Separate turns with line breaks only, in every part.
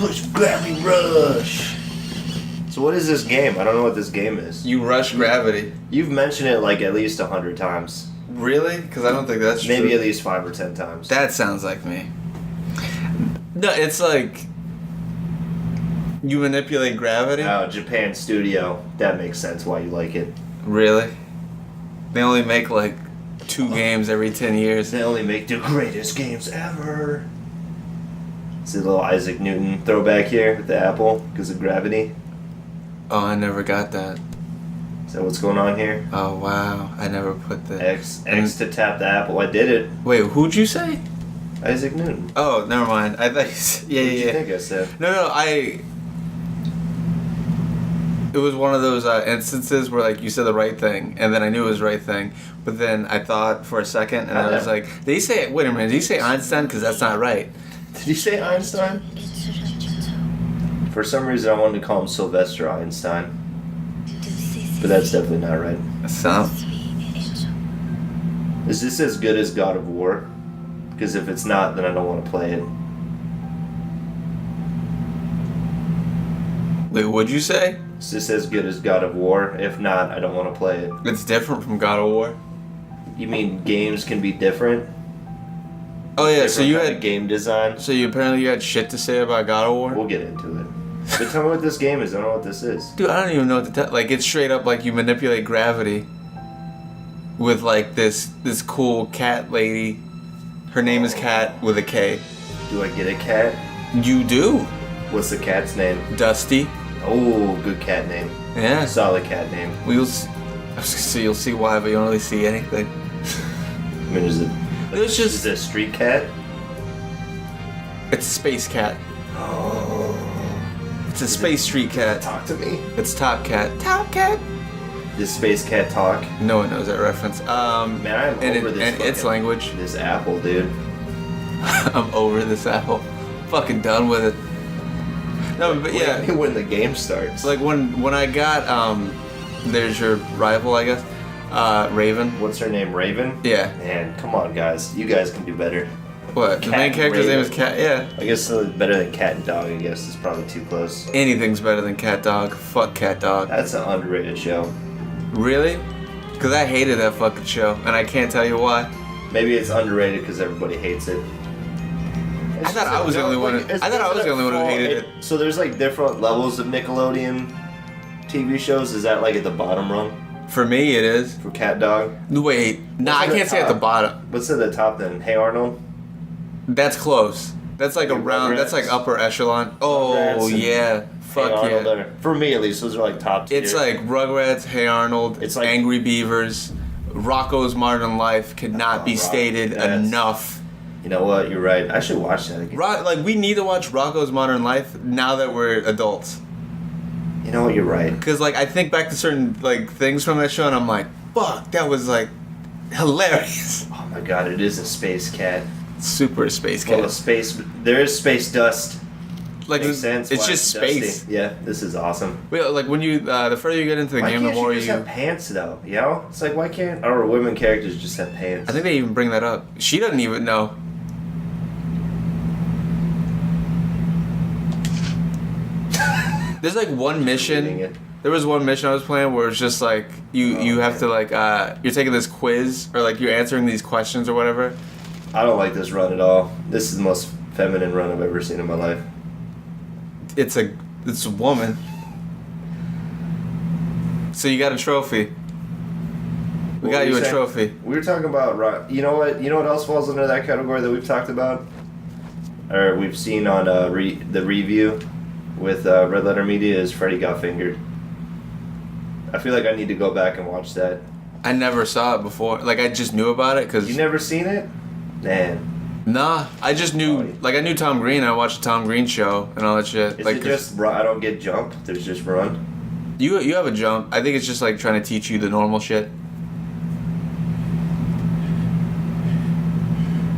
Push gravity rush. So what is this game? I don't know what this game is.
You rush gravity.
You've mentioned it like at least 100 times.
Really? Because I don't think that's true.
Maybe at least 5 or 10 times.
That sounds like me. No, it's like you manipulate gravity.
Oh, Japan Studio. That makes sense why you like it.
Really? They only make like 2 games every 10 years.
They only make the greatest games ever. See a little Isaac Newton throwback here with the apple because of gravity.
Oh, I never got that.
Is that what's going on here?
Oh, wow. I never put the...
X to tap the apple. I did it.
Wait, who'd you say?
Isaac Newton.
Oh, never mind. I thought... Yeah,
What did you think I said?
No, It was one of those instances where, like, you said the right thing, and then I knew it was the right thing, but then I thought for a second, and I was like, did he say... Wait a minute, did he say Einstein? Because that's not right.
Did he say Einstein? For some reason, I wanted to call him Sylvester Einstein. But that's definitely not right.
Sounds...
Is this as good as God of War? Because if it's not, then I don't want to play it.
Wait, what'd you say?
Is this as good as God of War? If not, I don't want to play it.
It's different from God of War?
You mean games can be different?
Oh yeah,
Different
so you
kind
had...
of game design?
So you apparently had shit to say about God of War?
We'll get into it. But tell me what this game is. I don't know what this is.
Dude, I don't even know what to tell. Like, it's straight up like you manipulate gravity with like this cool cat lady. Her name is Cat with a K.
Do I get a cat?
You do.
What's the cat's name?
Dusty.
Oh, good cat name.
Yeah.
Solid cat name.
You'll see why, but you don't really see anything.
I mean, is it
It's
a street cat?
It's a space cat.
Oh.
It's a space street cat.
Talk to me.
It's Top Cat. Top Cat.
Does space cat talk?
No one knows that reference.
Man, I'm over this.
And its language.
This apple, dude.
I'm over this apple. Fucking done with it. No, but yeah.
When the game starts.
Like when I got there's your rival, I guess. Raven.
What's her name? Raven?
Yeah.
Man, come on, guys. You guys can do better.
What? The main character's name is Cat. Yeah.
I guess better than Cat and Dog. I guess is probably too close.
Anything's better than Cat Dog. Fuck Cat Dog.
That's an underrated show.
Really? Because I hated that fucking show, and I can't tell you why.
Maybe it's underrated because everybody hates it.
I thought I was the only one. I thought I was the only one who hated it.
So there's like different levels of Nickelodeon TV shows. Is that like at the bottom rung
For me, it is.
for Cat Dog?
Wait, nah, I
What's at
can't
the
say at the
top?
bottom.
What's at the top then? Hey Arnold.
That's close. That's like
Like
around. That's like
Rugrats.
upper echelon. Oh
Rugrats and
yeah, fuck
Hey Arnold
yeah.
are- For me at least, those are like top tier.
It's like Rugrats, Hey Arnold,
It's like-
Angry Beavers, Rocco's Modern Life cannot be
Rock-
stated
that's-
enough.
You know what? You're right. I should watch that again.
Like we need to watch Rocco's Modern Life now that we're adults.
You know what? You're right.
Cause like I think back to certain like things from that show and I'm like, fuck, that was like hilarious.
Oh my god, it is a space cat.
Super space
Well,
cat.
space. There is space dust.
Like
Makes sense.
it's
why
just
dusty.
space.
Yeah, this is awesome.
Wait, like when you the further you get into the
Why
game, the
can't
more
you just
you.
have pants though? You know, it's like why can't our women characters just have pants?
I think they even bring that up. She doesn't even know. There's like one mission.
Reading it.
There was one mission I was playing where it's just like you have to like you're taking this quiz or like you're answering these questions or whatever.
I don't like this run at all. This is the most feminine run I've ever seen in my life.
It's a woman. So you got a trophy. We
What
got
were
you a
saying?
trophy.
We were talking about you know what? You know what else falls under that category that we've talked about, or we've seen on the review with Red Letter Media is Freddy Got Fingered. I feel like I need to go back and watch that.
I never saw it before. Like I just knew about it because
You never seen it? Man.
nah, I just knew like I knew Tom Green. I watched the Tom Green show and all that shit.
Is
like
it just run? I don't get jump. There's just run.
you have a jump. I think it's just like trying to teach you the normal shit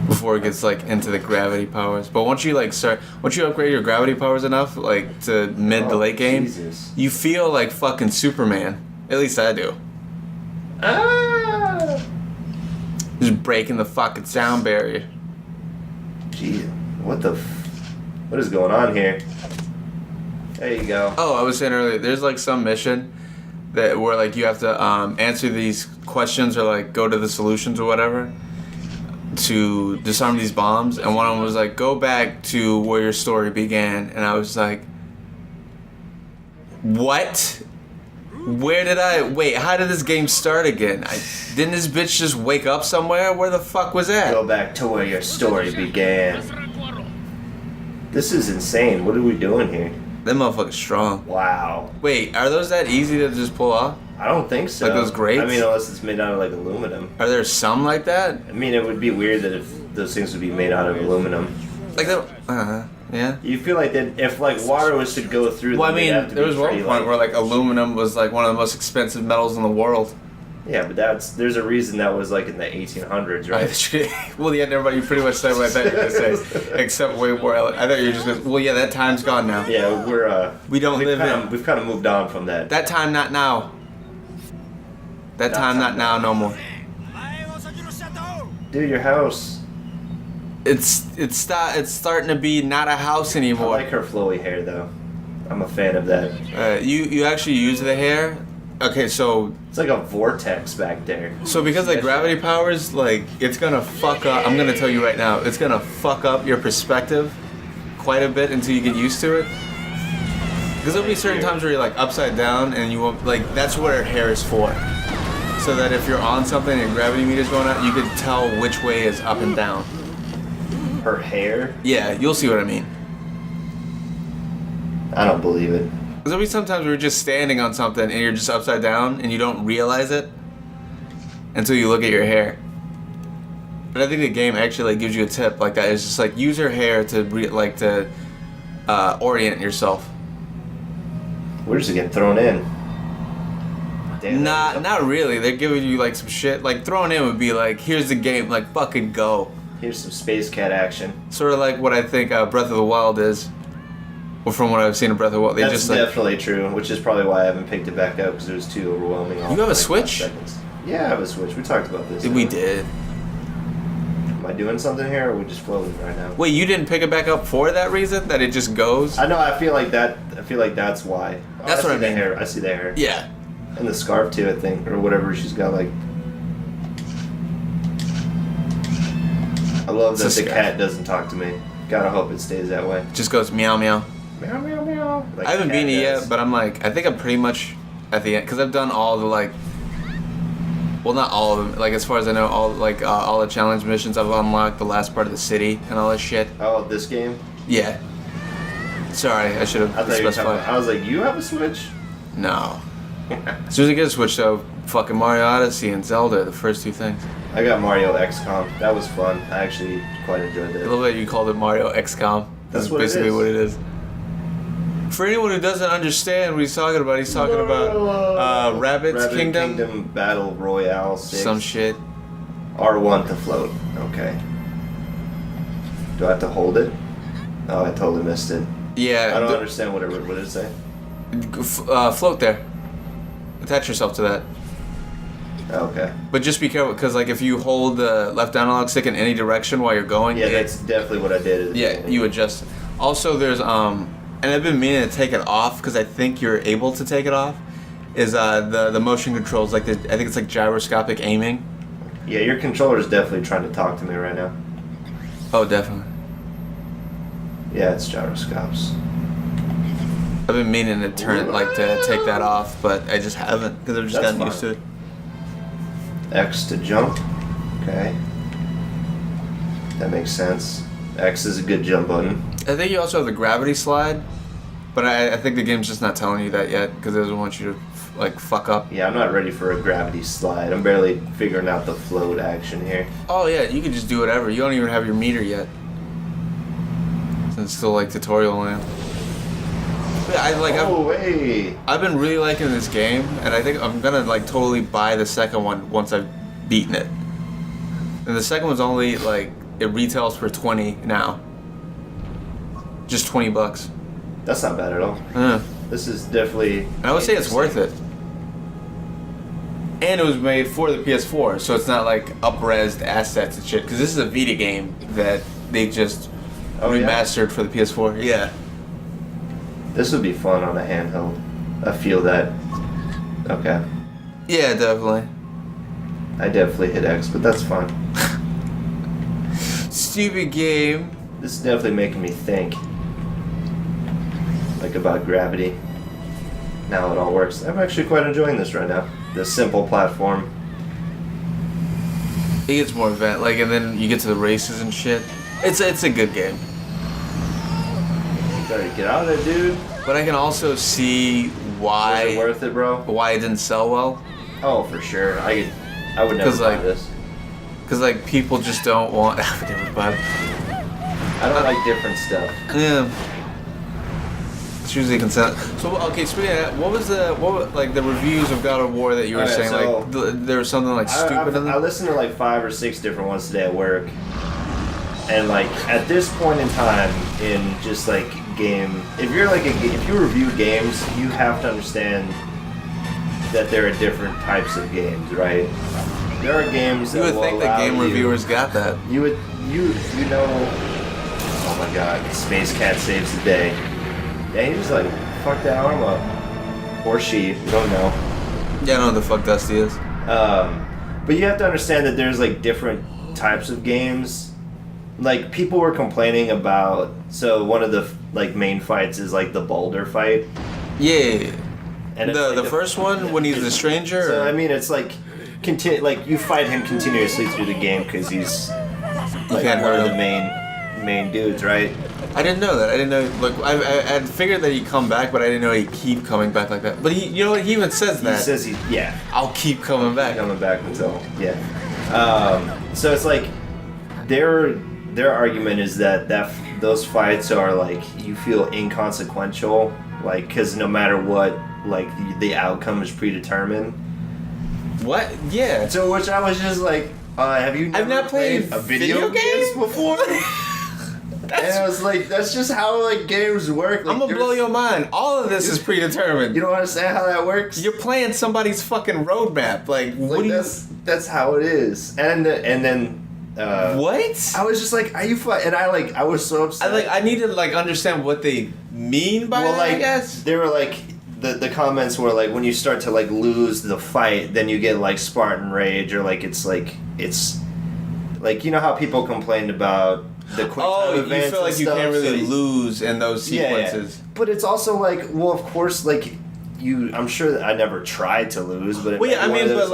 before it gets like into the gravity powers. But once you upgrade your gravity powers enough, like to mid to late game,
Jesus.
you feel like fucking Superman. At least I do.
Ah!
Just breaking the fucking sound barrier.
Gee, what the What is going on here? There you go.
Oh, I was saying earlier, there's like some mission that where like you have to answer these questions or like go to the solutions or whatever to disarm these bombs, and one of them was like, go back to where your story began, and I was like, what? Where did I wait? How did this game start again? Didn't this bitch just wake up somewhere? Where the fuck was that?
Go back to where your story began. This is insane. What are we doing here?
That motherfucker's strong.
Wow.
Wait, are those that easy to just pull off?
I don't think so.
Like those grates?
I mean, unless it's made out of like aluminum.
Are there some like that?
I mean, it would be weird that if those things would be made out of aluminum.
Like that? Yeah.
You feel like that if like water was to go through.
Well, I
them, they'd have
mean,
to
there
be
was one
pretty,
point where like aluminum was like one of the most expensive metals in the world.
Yeah, but there's a reason that was like in the 1800s, right?
Well, yeah, everybody pretty much said what I thought you were gonna say, except way more. I thought you were just gonna. Well, yeah, that time's gone now.
Yeah,
We don't live in.
We've kind of moved on from that.
That time, not now. That time, not now, no more.
Dude, your house.
It's starting to be not a house
I
anymore.
like her flowy hair though. I'm a fan of that.
You actually use the hair. Okay, so
It's like a vortex back there.
because like gravity powers, like it's gonna fuck up. I'm gonna tell you right now, it's gonna fuck up your perspective quite a bit until you get used to it. Because there'll be certain times where you're like upside down and you won't like. That's what her hair is for. So that if you're on something and gravity meter's going out, you can tell which way is up and down.
Her hair?
Yeah, you'll see what I mean.
I don't believe it.
Because there'll be sometimes where you're just standing on something and you're just upside down and you don't realize it until you look at your hair. But I think the game actually like gives you a tip like that. It's just like use your hair to orient yourself.
We're just getting thrown in. Damn,
Not really. They're giving you like some shit. Like thrown in would be like, here's the game. Like fucking go.
Here's some Space Cat action.
Sort of like what I think Breath of the Wild is. Well, from what I've seen of Breath of the Wild, they
That's
just like.
definitely true, which is probably why I haven't picked it back up because it was too overwhelming.
You have a Switch?
Yeah, I have a Switch. We talked about this.
We did.
Am I doing something here, or are we just floating right now?
Wait, you didn't pick it back up for that reason? That it just goes?
I know. I feel like that's why. Oh,
That's what I mean.
Hair. I see the hair.
Yeah.
And the scarf too, I think, or whatever she's got. Like, I love that the cat doesn't talk to me. Gotta hope it stays that way.
Just goes meow meow.
Meow meow meow. Like
I haven't beaten it
does.
yet, but I'm like, I think I'm pretty much at the end because I've done all the like. Well, not all of them. Like as far as I know, all the challenge missions. I've unlocked the last part of the city and all that shit.
Oh, this game?
Yeah. Sorry, I should have
I thought you were talking
specified.
about, I was like, you have a Switch?
No. As soon as I get a Switch, though, fucking Mario Odyssey and Zelda, the first two things.
I got Mario XCOM. That was fun. I actually quite enjoyed
I
that.
love that you called it Mario XCOM.
That's
That's
what it
basically
is.
what it is. For anyone who doesn't understand what he's talking about Rabbids Kingdom.
Battle Royale 6.
Some shit.
R1 to float. Okay. Do I have to hold it? Oh, I totally missed it.
Yeah.
I don't understand what did it say?
Float there. Attach yourself to that.
Okay.
But just be careful, because like if you hold the left analog stick in any direction while you're going,
Yeah, that's definitely what I did. At the
yeah,
beginning.
you adjust. Also, there's and I've been meaning to take it off because I think you're able to take it off. Is the motion controls like I think it's like gyroscopic aiming.
Yeah, your controller is definitely trying to talk to me right now.
Oh, definitely.
Yeah, it's gyroscopes.
I've been meaning to turn to take that off, but I just haven't because I've just
That's
gotten used to it.
X to jump. Okay. That makes sense. X is a good jump button.
I think you also have the gravity slide, but I think the game's just not telling you that yet because it doesn't want you to like fuck up.
Yeah, I'm not ready for a gravity slide. I'm barely figuring out the float action here.
Oh yeah, you can just do whatever. You don't even have your meter yet. It's still like tutorial land. But I've been really liking this game, and I think I'm gonna like totally buy the second one once I've beaten it. And the second one's only like it retails for $20 now. Just $20.
That's not bad at all. This is definitely.
And I would say it's worth it. And it was made for the PS4, so it's not like up-resed assets and shit. Because this is a Vita game that they just
Oh, yeah?
remastered for the PS4. Yeah.
This would be fun on a handheld. I feel that. Okay.
Yeah, definitely.
I definitely hit X, but that's fine.
Stupid game.
This is definitely making me think. Like about gravity. Now it all works. I'm actually quite enjoying this right now. The simple platform.
It gets more event, like, and then you get to the races and shit. It's a good game.
You gotta get out of there, dude.
But I can also see
Was it
why
worth it, bro?
it didn't sell well.
Oh, for sure. I would never
'Cause,
buy
like-
this.
Cause like people just don't want. But
I don't like different stuff.
yeah, it's usually consent. So okay, speaking of that, what was like the reviews of God of War that you were
Alright,
saying?
so-
Like there was something like stupid in
I
them.
listened to like 5 or 6 different ones today at work, and like at this point in time in just like game, if you review games, you have to understand that there are different types of games, right? There are games that
You would
will
think that
allow
game
you-
reviewers got that.
You know. Oh my God! Space Cat saves the day. Yeah, he was like, "Fuck that arm up," or she. We don't know.
Yeah, I know what the fuck Dusty is.
But you have to understand that there's like different types of games. Like people were complaining about. So one of the like main fights is like the boulder fight.
Yeah,
And it's,
the
like,
first one when he's the stranger.
So
or-
I mean, it's like like you fight him continuously through the game because he's like
can't
one
hurt
of the
him.
main dudes, right?
I didn't know that. I didn't know. Like I figured that he'd come back, but I didn't know he'd keep coming back like that. But you know what? He even says
He
that.
says yeah.
I'll keep coming back.
Coming back until so it's like their argument is that those fights are like you feel inconsequential, like because no matter what, like the outcome is predetermined.
What? Yeah.
So which I was just like, have you never
I've not played
a video
game
games before? And I was like, that's just how like games work. Like,
I'm gonna blow your mind. All of this is predetermined.
You don't understand how that works?
You're playing somebody's fucking roadmap. Like, what
Like,
do you?
that's how it is. And then
What?
I was just like, are you and I was so upset.
I need to like understand what they mean by
well,
that.
like
I guess.
they were like the comments were like when you start to like lose the fight, then you get like Spartan rage, or like it's like you know how people complained about the quick time
You
events
feel like
and
you
stuff,
can't really
so
lose in those sequences.
Yeah. But it's also like, well, of course, like I'm sure that I never tried to lose, but it
Well, yeah,
might be one of those,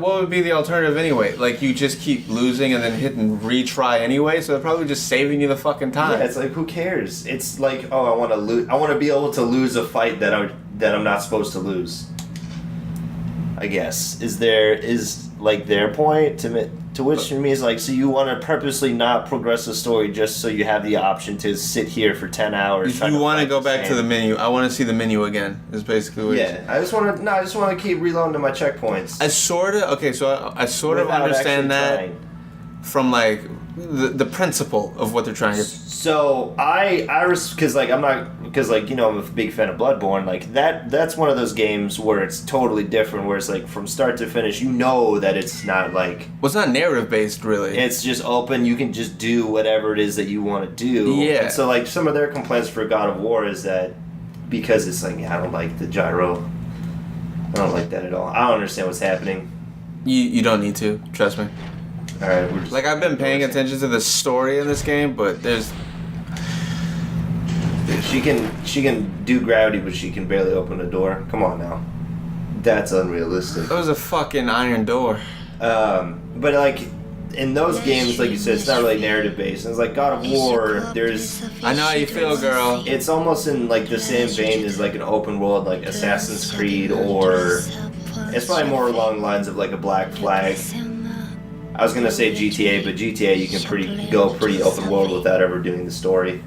what would be the alternative anyway? Like, you just keep losing and then hit and retry anyway, so they're probably just saving you the fucking time.
yeah, it's like, who cares? It's like, oh, I want to lose. I want to be able to lose a fight that I'm not supposed to lose. I guess is like their point to which to me is like, so you want to purposely not progress the story just so you have the option to sit here for 10 hours.
If
trying
you want to
fight
go
the
back to
same-
the menu, I want to see the menu again. Is basically what.
Yeah, I just want to keep reloading to my checkpoints.
I sort of I sort of
without
understand
actually
that
trying.
from like the principle of what they're trying to.
So because I'm a big fan of Bloodborne. Like that's one of those games where it's totally different. Where it's like from start to finish, you know that it's not like
Well, it's not narrative based, really.
it's just open. You can just do whatever it is that you want to do.
Yeah.
And so like some of their complaints for God of War is that because it's like, I don't like the gyro. I don't like that at all. I don't understand what's happening.
You don't need to, trust me.
All right, we're just
Like, I've been paying attention to the story in this game, but there's.
She can do gravity, but she can barely open a door. Come on now, that's unrealistic.
That was a fucking iron door.
But like in those games, like you said, it's not really narrative based. It's like God of War. There's
I know how you feel, girl.
it's almost in like the same vein as like an open world like Assassin's Creed, or it's probably more along the lines of like a Black Flag. I was gonna say GTA, but GTA you can go pretty open world without ever doing the story.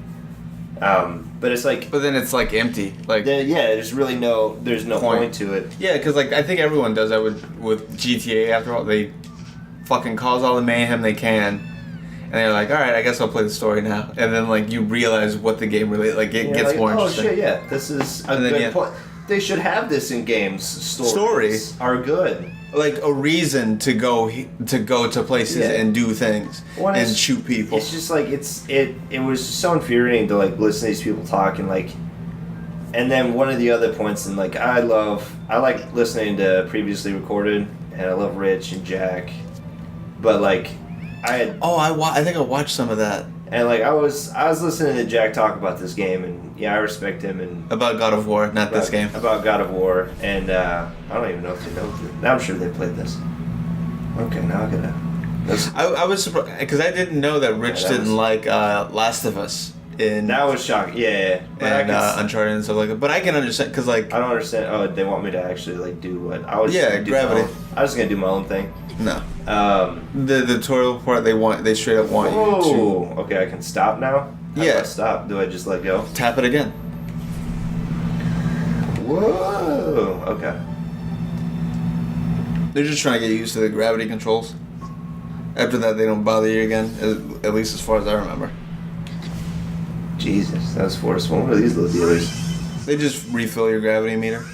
But it's like,
But then it's like empty. Like.
there's really no point to it.
Yeah, because like I think everyone does that with GTA. After all, they fucking cause all the mayhem they can, and they're like, all right, I guess I'll play the story now. And then like you realize what the game really like it
Yeah,
gets
like,
more
oh
interesting.
shit, yeah, this is a
And then,
good
yeah.
point. They should have this in games. Stories
Story?
are good.
like a reason to go to places and do things and shoot people.
It's just like it was just so infuriating to like listen to these people talk and like. And then one of the other points, and like I like listening to previously recorded, and I love Rich and Jack, but like I
think I watched some of that.
And like I was listening to Jack talk about this game, and yeah, I respect him and
about God of War, not this game.
About God of War, and I don't even know if they know. Now I'm sure they played this. Okay, now I gotta.
I was surprised because I didn't know that Rich didn't like Last of Us.
That was shocking. Yeah.
And Uncharted and stuff like that. But I can understand because like
I don't understand. Oh, they want me to actually like do what I was.
Yeah, Gravity.
I was gonna do my own thing.
No. The tutorial part they straight up want you to.
Okay, I can stop now. How do I stop? Do I just let go?
Tap it again.
Whoa. Okay.
They're just trying to get used to the gravity controls. After that, they don't bother you again. At least as far as I remember.
Jesus, that was forceful. What are these little dealers?
They just refill your gravity meter.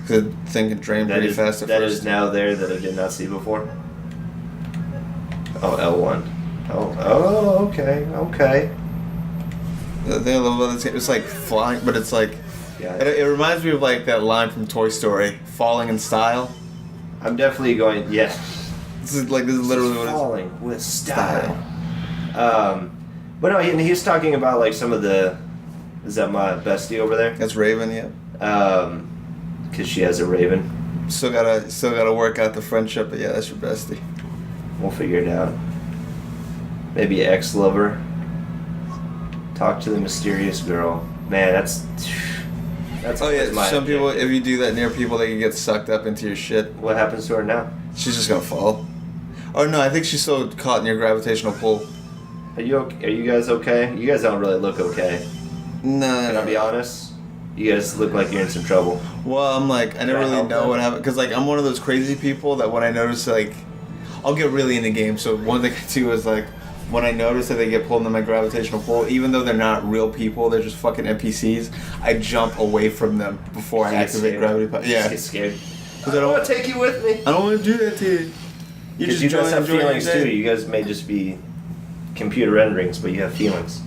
The thing can drain pretty fast at
that
first.
Is now there that I did not see before. Oh, L1. Oh, okay.
It's like flying, but it's like... Yeah. It reminds me of like that line from Toy Story, falling in style.
I'm definitely going, yeah.
This is literally what it is.
Falling with style. But no, he's talking about like some of the... Is that my bestie over there?
That's Raven, yeah.
Because she has a Raven.
Still gotta work out the friendship, but yeah, that's your bestie.
We'll figure it out. Maybe ex-lover. Talk to the mysterious girl. Man, that's
oh yeah, some people, if you do that near people, they can get sucked up into your shit.
What happens to her now?
She's just gonna fall. Oh no, I think she's still caught in your gravitational pull.
Are you guys okay? You guys don't really look okay.
No.
Can I be honest? You guys look like you're in some trouble.
Well, I'm like, I never really know what happened. Because, like, I'm one of those crazy people that when I notice, like, I'll get really into games. So one thing I do is, like, when I notice that they get pulled into my gravitational pull, even though they're not real people, they're just fucking NPCs, I jump away from them before I activate gravity. Yeah.
Get scared.
Because I don't
want to take you with me.
I don't want to do that to you.
Because you guys have feelings, too. You guys may just be computer renderings, but you have feelings.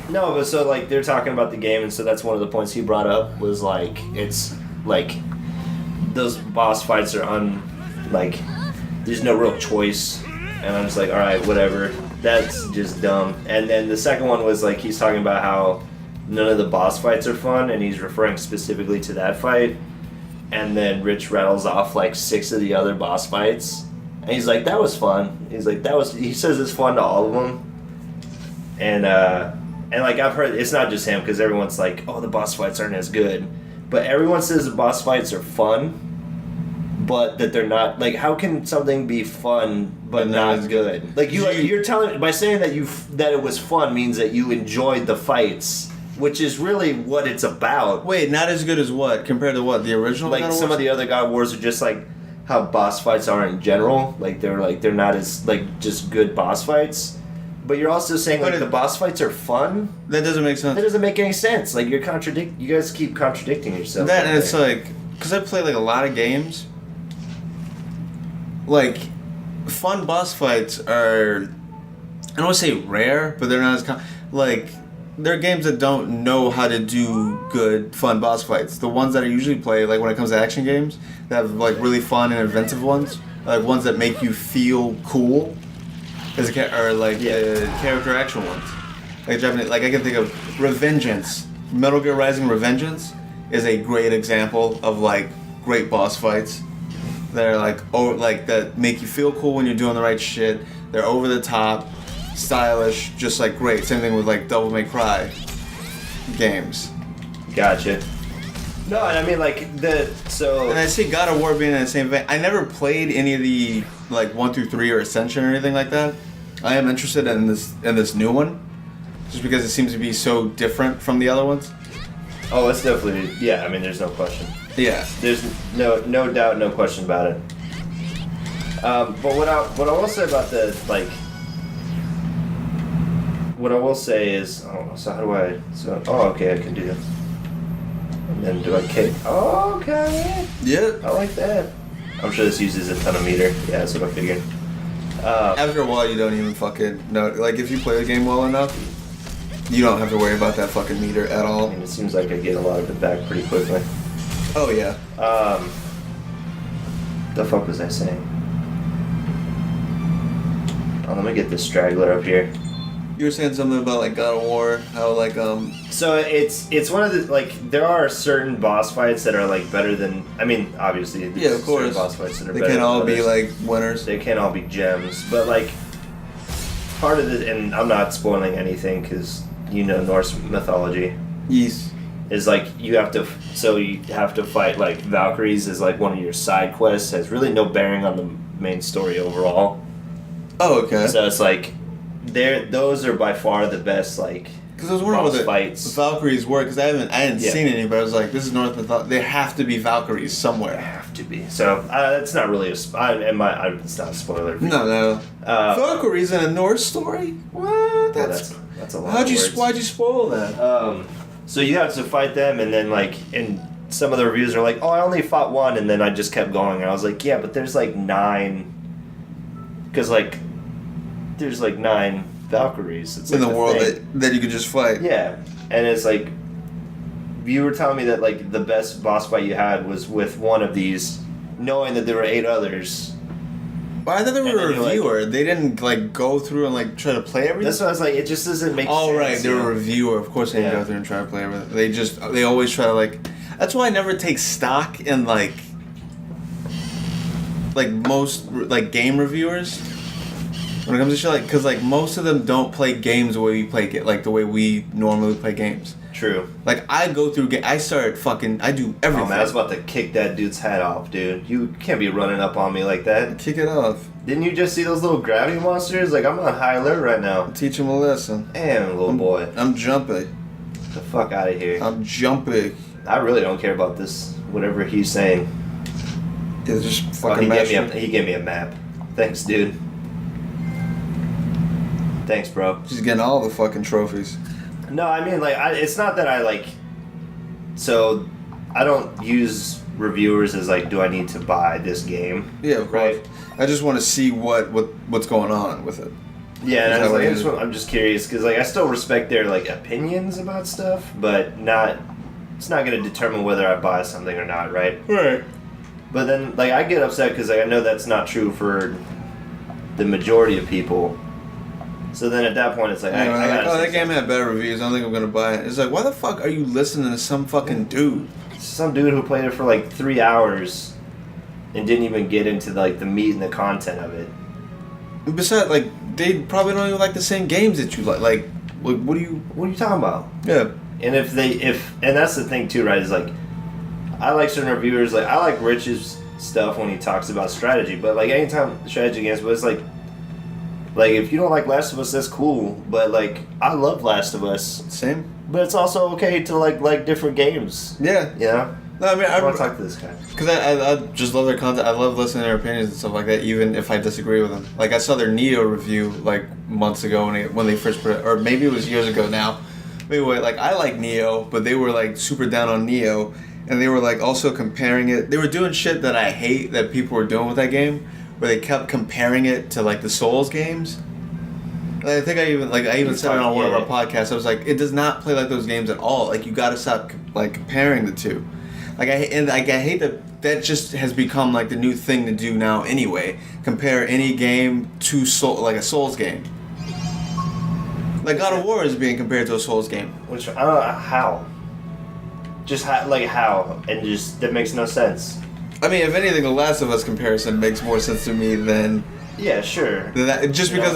No, but so like they're talking about the game, and so that's one of the points he brought up was like it's like those boss fights are like there's no real choice, and I'm just like, all right, whatever, that's just dumb. And then the second one was like he's talking about how none of the boss fights are fun, and he's referring specifically to that fight. And then Rich rattles off like 6 of the other boss fights, and he's like, that was fun. He's like, he says it's fun to all of them, and like I've heard, it's not just him, because everyone's like, oh, the boss fights aren't as good. But everyone says the boss fights are fun, but that they're not, like, how can something be fun but not as good? Like, you're telling, by saying that it was fun means that you enjoyed the fights, which is really what it's about.
Wait, not as good as what? Compared to what? The original
like, some of the other God of Wars are just like how boss fights are in general. Like, they're not as, like, just good boss fights. But you're also saying like the boss fights are fun.
That doesn't make sense.
That doesn't make any sense. Like you guys keep contradicting yourself.
That and it's like, because I play like a lot of games. Like, fun boss fights are, I don't want to say rare, but they're not as like there are games that don't know how to do good fun boss fights. The ones that I usually play, like when it comes to action games, that have like really fun and inventive ones, like ones that make you feel cool. Character action ones. Like Japanese, like I can think of Revengeance. Metal Gear Rising Revengeance is a great example of like great boss fights that are like that make you feel cool when you're doing the right shit. They're over the top, stylish, just like great. Same thing with like Devil May Cry games.
Gotcha. No, and I mean like and
I see God of War being in the same vein. I never played any of the like 1 through 3 or Ascension or anything like that. I am interested in this new one, just because it seems to be so different from the other ones.
Oh, it's definitely, yeah. I mean, there's no question.
Yeah.
There's no doubt, no question about it. But what I will say about the like, what I will say is, oh, so how do I? So okay, I can do that. And then do I kick? Oh, okay.
Yep.
I like that. I'm sure this uses a ton of meter. Yeah, that's what I figured.
After a while, you don't even fucking know. Like, if you play the game well enough, you don't have to worry about that fucking meter at all.
And it seems like I get a lot of it back pretty quickly.
Oh, yeah.
The fuck was I saying? Oh, let me get this straggler up here.
You were saying something about, like, God of War, how, like,
So it's one of the, like, there are certain boss fights that are, like, better than, I mean, obviously,
Yeah, of course.
certain boss fights that are
they
better
can't all
than
be,
others.
like, winners.
They can't all be gems, but, like, part of it, and I'm not spoiling anything, because, you know, Norse mythology,
Yes.
is, like, you have to fight, like, Valkyries as, like, one of your side quests, has really no bearing on the main story overall.
Oh, okay.
So it's, like, those are by far the best, like,
Because I was wondering what
boss
the
fights.
Valkyries were, because I hadn't
Yeah.
seen any, but I was like, this is North mythology. There have to be Valkyries somewhere.
Have to be. So it's not really it's not a spoiler.
No. Valkyries in a Norse story? What?
That's a lot. Of words.
Why'd you spoil that?
So you have to fight them, and then like, and some of the reviews are like, oh, I only fought one, and then I just kept going, and I was like, yeah, but there's like 9, because like, there's like 9 Valkyries. It's
in
like
the world
thing.
that you could just fight.
Yeah, and it's like, you were telling me that like the best boss fight you had was with one of these, knowing that there were 8 others.
But I thought they
And
were a
then you're like-
reviewer. They didn't like go through and like try to play everything.
That's what I was like. It just doesn't make sense.
Oh right, they're
you
a
know?
reviewer. Of course they didn't
Yeah.
go through and try to play everything. They always try to like. That's why I never take stock in like most like game reviewers. When it comes to shit, like, because like most of them don't play games the way we play like the way we normally play games.
True.
Like I go through, I do everything.
Oh man, I was about to kick that dude's head off, dude. You can't be running up on me like that.
Kick it off.
Didn't you just see those little gravity monsters? Like, I'm on high alert right now.
Teach him a lesson.
Damn, little boy.
I'm jumping.
Get the fuck out of here.
I'm jumping.
I really don't care about this, whatever he's saying.
Yeah, just
Oh,
fucking
he gave me a map. Thanks, dude. Thanks, bro.
She's getting all the fucking trophies.
No, I mean, like, it's not that I, like... So, I don't use reviewers as, like, do I need to buy this game?
Yeah, of course.
Right.
I just want to see what's going on with it.
Yeah, and
Is
I was
that
like,
what it is?
I'm just curious, because, like, I still respect their, like, opinions about stuff, but not... It's not going to determine whether I buy something or not, right?
Right.
But then, like, I get upset because like, I know that's not true for the majority of people. So then at that point, it's like, I gotta say
that game had better reviews. I don't think I'm gonna buy it. It's like, why the fuck are you listening to some fucking dude?
some dude who played it for like 3 hours and didn't even get into like the meat and the content of it.
Besides, like, they probably don't even like the same games that you like. Like, what do you?
What are you talking about?
Yeah.
And and that's the thing too, right? Is like, I like certain reviewers. Like, I like Rich's stuff when he talks about strategy, but like anytime strategy games, but it's like if you don't like Last of Us, that's cool. But like, I love Last of Us.
Same.
But it's also okay to like different games.
Yeah.
You know?
No, I mean,
I want to talk to this guy.
Because I just love their content. I love listening to their opinions and stuff like that, even if I disagree with them. Like, I saw their Neo review, like, months ago when they first put it, or maybe it was years ago now. Anyway, like, I like Neo, but they were, like, super down on Neo, and they were, like, also comparing it. They were doing shit that I hate that people were doing with that game, where they kept comparing it to, like, the Souls games. I think I even said it on one of our podcasts. I was like, it does not play like those games at all. Like, you gotta stop, like, comparing the two. Like, I hate that just has become like the new thing to do now anyway. Compare any game to like a Souls game. Like, God of War is being compared to a Souls game.
Which, I don't know how. Just how, and just, that makes no sense.
I mean, if anything, the Last of Us comparison makes more sense to me than
Yeah, sure.
that. Just because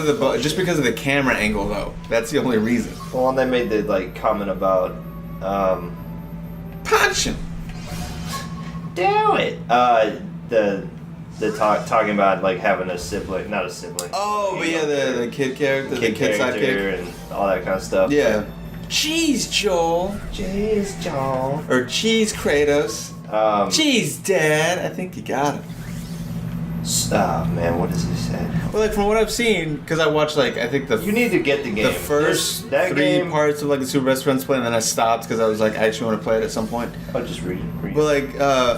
of the camera angle, though. That's the only reason.
Well, and they made the, like, comment about,
Punch him.
do it! Talking about, like, having a sibling, not a sibling.
Oh, but yeah, the kid character, the kid sidekick.
and all that kind of stuff.
Yeah. Cheese, Joel.
Jeez, John.
Or cheese, Kratos. Cheese, Dad. I think you got it.
Oh man, what does he say?
Well, like from what I've seen, because I watched like I think
You need to get the game.
the first
that
three
game,
parts of like the Super Best Friends play, and then I stopped because I was like I actually want to play it at some point.
I'll just read it.
But like,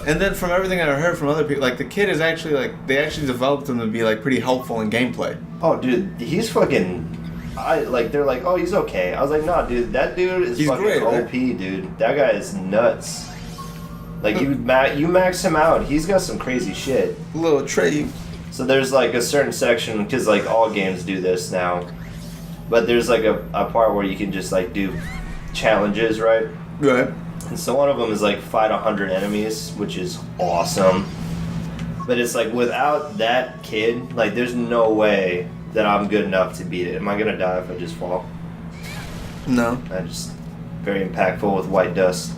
and then from everything I heard from other people, like the kid is actually like they actually developed him to be like pretty helpful in gameplay.
Oh, dude, he's fucking. They're like, oh, he's okay. I was like, nah, dude, that dude is
He's
fucking
great,
OP,
right?
dude. That guy is nuts. Like you max him out. He's got some crazy shit.
Little Trey.
So there's like a certain section, because like all games do this now, but there's like a part where you can just like do challenges, right?
Right.
And so one of them is like fight 100 enemies, which is awesome. But it's like without that kid, like there's no way that I'm good enough to beat it. Am I gonna die if I just fall?
No.
I'm just very impactful with white dust.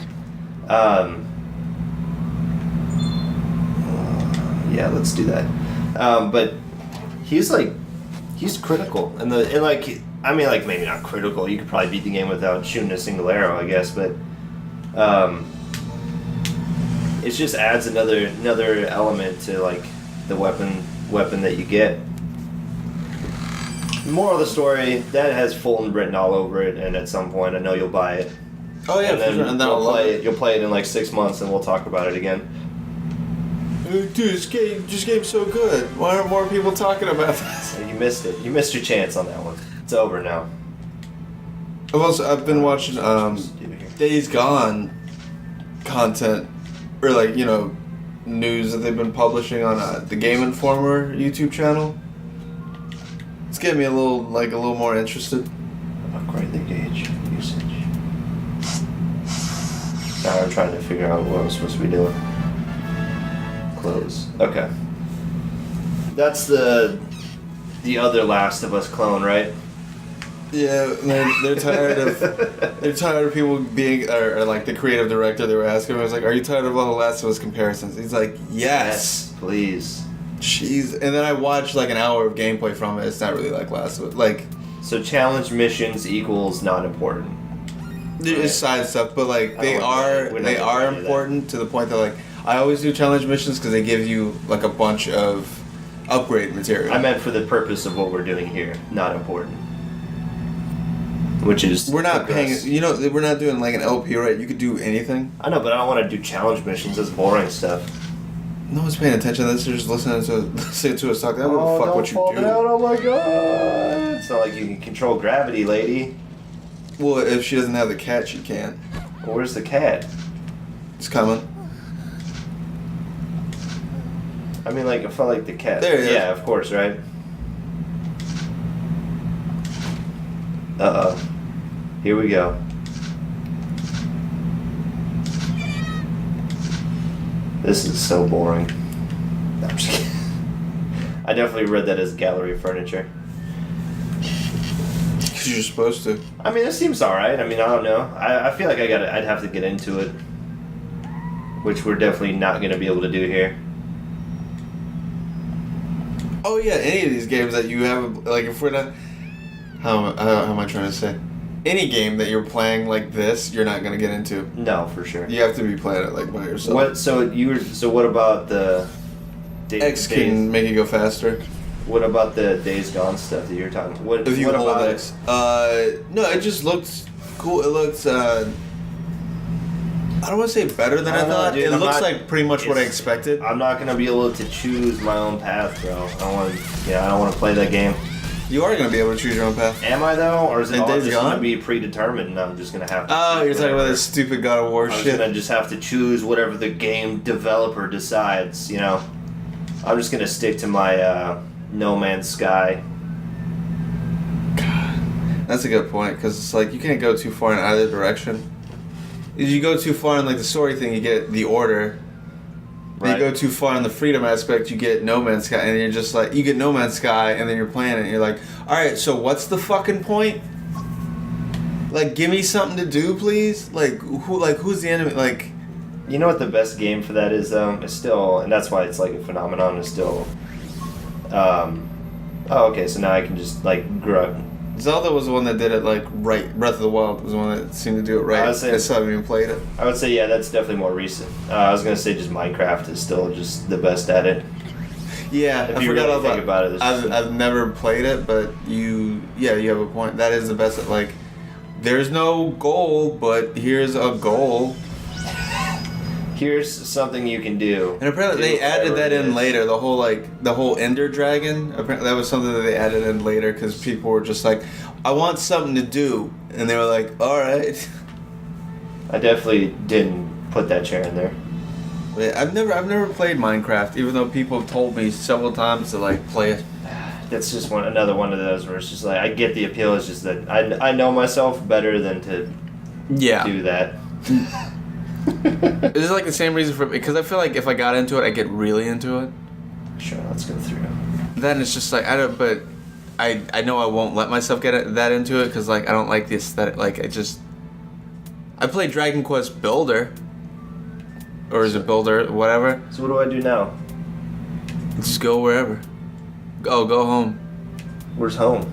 Yeah, let's do that. But he's critical, and like I mean like maybe not critical. You could probably beat the game without shooting a single arrow, I guess. But it just adds another element to like the weapon that you get. Moral of the story, that has Fulton written all over it, and at some point I know you'll buy it.
Oh yeah,
and then,
for sure. And then I'll
you'll
love
play
it.
it. You'll play it in like 6 months, and we'll talk about it again.
Dude, this game's so good. Why aren't more people talking about this?
You missed it. You missed your chance on that one. It's over now.
I've been watching Days Gone content, or like news that they've been publishing on the Game Informer YouTube channel. It's getting me a little more interested.
Upgrade the gauge usage. Now I'm trying to figure out what I'm supposed to be doing. Close. Okay. That's the other Last of Us clone, right?
Yeah, they're tired of people being or like the creative director. They were asking him, I was like, "Are you tired of all the Last of Us comparisons?" He's like, "Yes,
please."
Jeez. And then I watched like an hour of gameplay from it. It's not really like Last of Us. Like,
so challenge missions equals not important.
It's side stuff, but like they are important to the point that like I always do challenge missions because they give you like a bunch of upgrade material.
I meant for the purpose of what we're doing here, not important. Which is
we're not paying. We're not doing like an LP, right? You could do anything.
I know, but I don't want to do challenge missions. That's boring stuff.
No one's paying attention. They're just listening to us talk. That would fuck what you do.
Down. Oh my god! It's not like you can control gravity, lady.
Well, if she doesn't have the cat, she can't.
Well, where's the cat?
It's coming.
I mean, like, I felt like the cat.
There it is.
Yeah, of course, right? Uh-oh. Here we go. This is so boring. No, I'm just kidding. I definitely read that as gallery furniture.
Because you're supposed to.
I mean, it seems alright. I mean, I don't know. I feel like I'd have to get into it. Which we're definitely not going to be able to do here.
Oh yeah, any of these games that you have, like if we're not, how am I trying to say? Any game that you're playing like this, you're not gonna get into.
No, for sure.
You have to be playing it like by yourself.
What? So what about the
X can make it go faster.
What about the Days Gone stuff that you're talking? What?
If you
what
hold
about
X. No, it just looks cool. It looks. I don't want to say better than I thought.
Dude,
it looks like pretty much what I expected.
I'm not gonna be able to choose my own path, bro. I don't want to play that game.
You are gonna be able to choose your own path.
Am I though, or is it
In
all
Days
just
Gone?
gonna be predetermined and I'm just gonna have to?
Oh, you're talking about this stupid God of War shit.
I'm gonna just have to choose whatever the game developer decides. I'm just gonna stick to my No Man's Sky.
God, that's a good point because it's like you can't go too far in either direction. If you go too far in like the story thing, you get the Order. Right. You go too far in the freedom aspect, you get No Man's Sky, and you're just like, you get No Man's Sky, and then you're playing it, and you're like, all right, so what's the fucking point? Like, give me something to do, please. Like, who's the enemy? Like,
you know what the best game for that is? It's still, and that's why it's like a phenomenon. Is still. Oh, okay. So now I can just like grow.
Zelda was the one that did it like right. Breath of the Wild was the one that seemed to do it right. I still haven't even played it.
I would say that's definitely more recent. I was gonna say just Minecraft is still just the best at it.
Yeah,
If
I
you
forgot
really
all
think about it, it's just-
I've never played it, but you have a point. That is the best. Like, there's no goal, but here's a goal.
Here's something you can do.
And apparently they added that in later. The whole Ender Dragon. Apparently that was something that they added in later because people were just like, I want something to do, and they were like, all right.
I definitely didn't put that chair in there.
I've never played Minecraft, even though people have told me several times to like play it.
That's just another one of those where it's just like I get the appeal. It's just that I know myself better than to do that.
This is like the same reason for because I feel like if I got into it, I get really into it.
Sure, let's go through.
Then it's just like I know I won't let myself get that into it because like I don't like the aesthetic. Like I played Dragon Quest Builder, or is it Builder, whatever.
So what do I do now?
Just go wherever. Go home.
Where's home?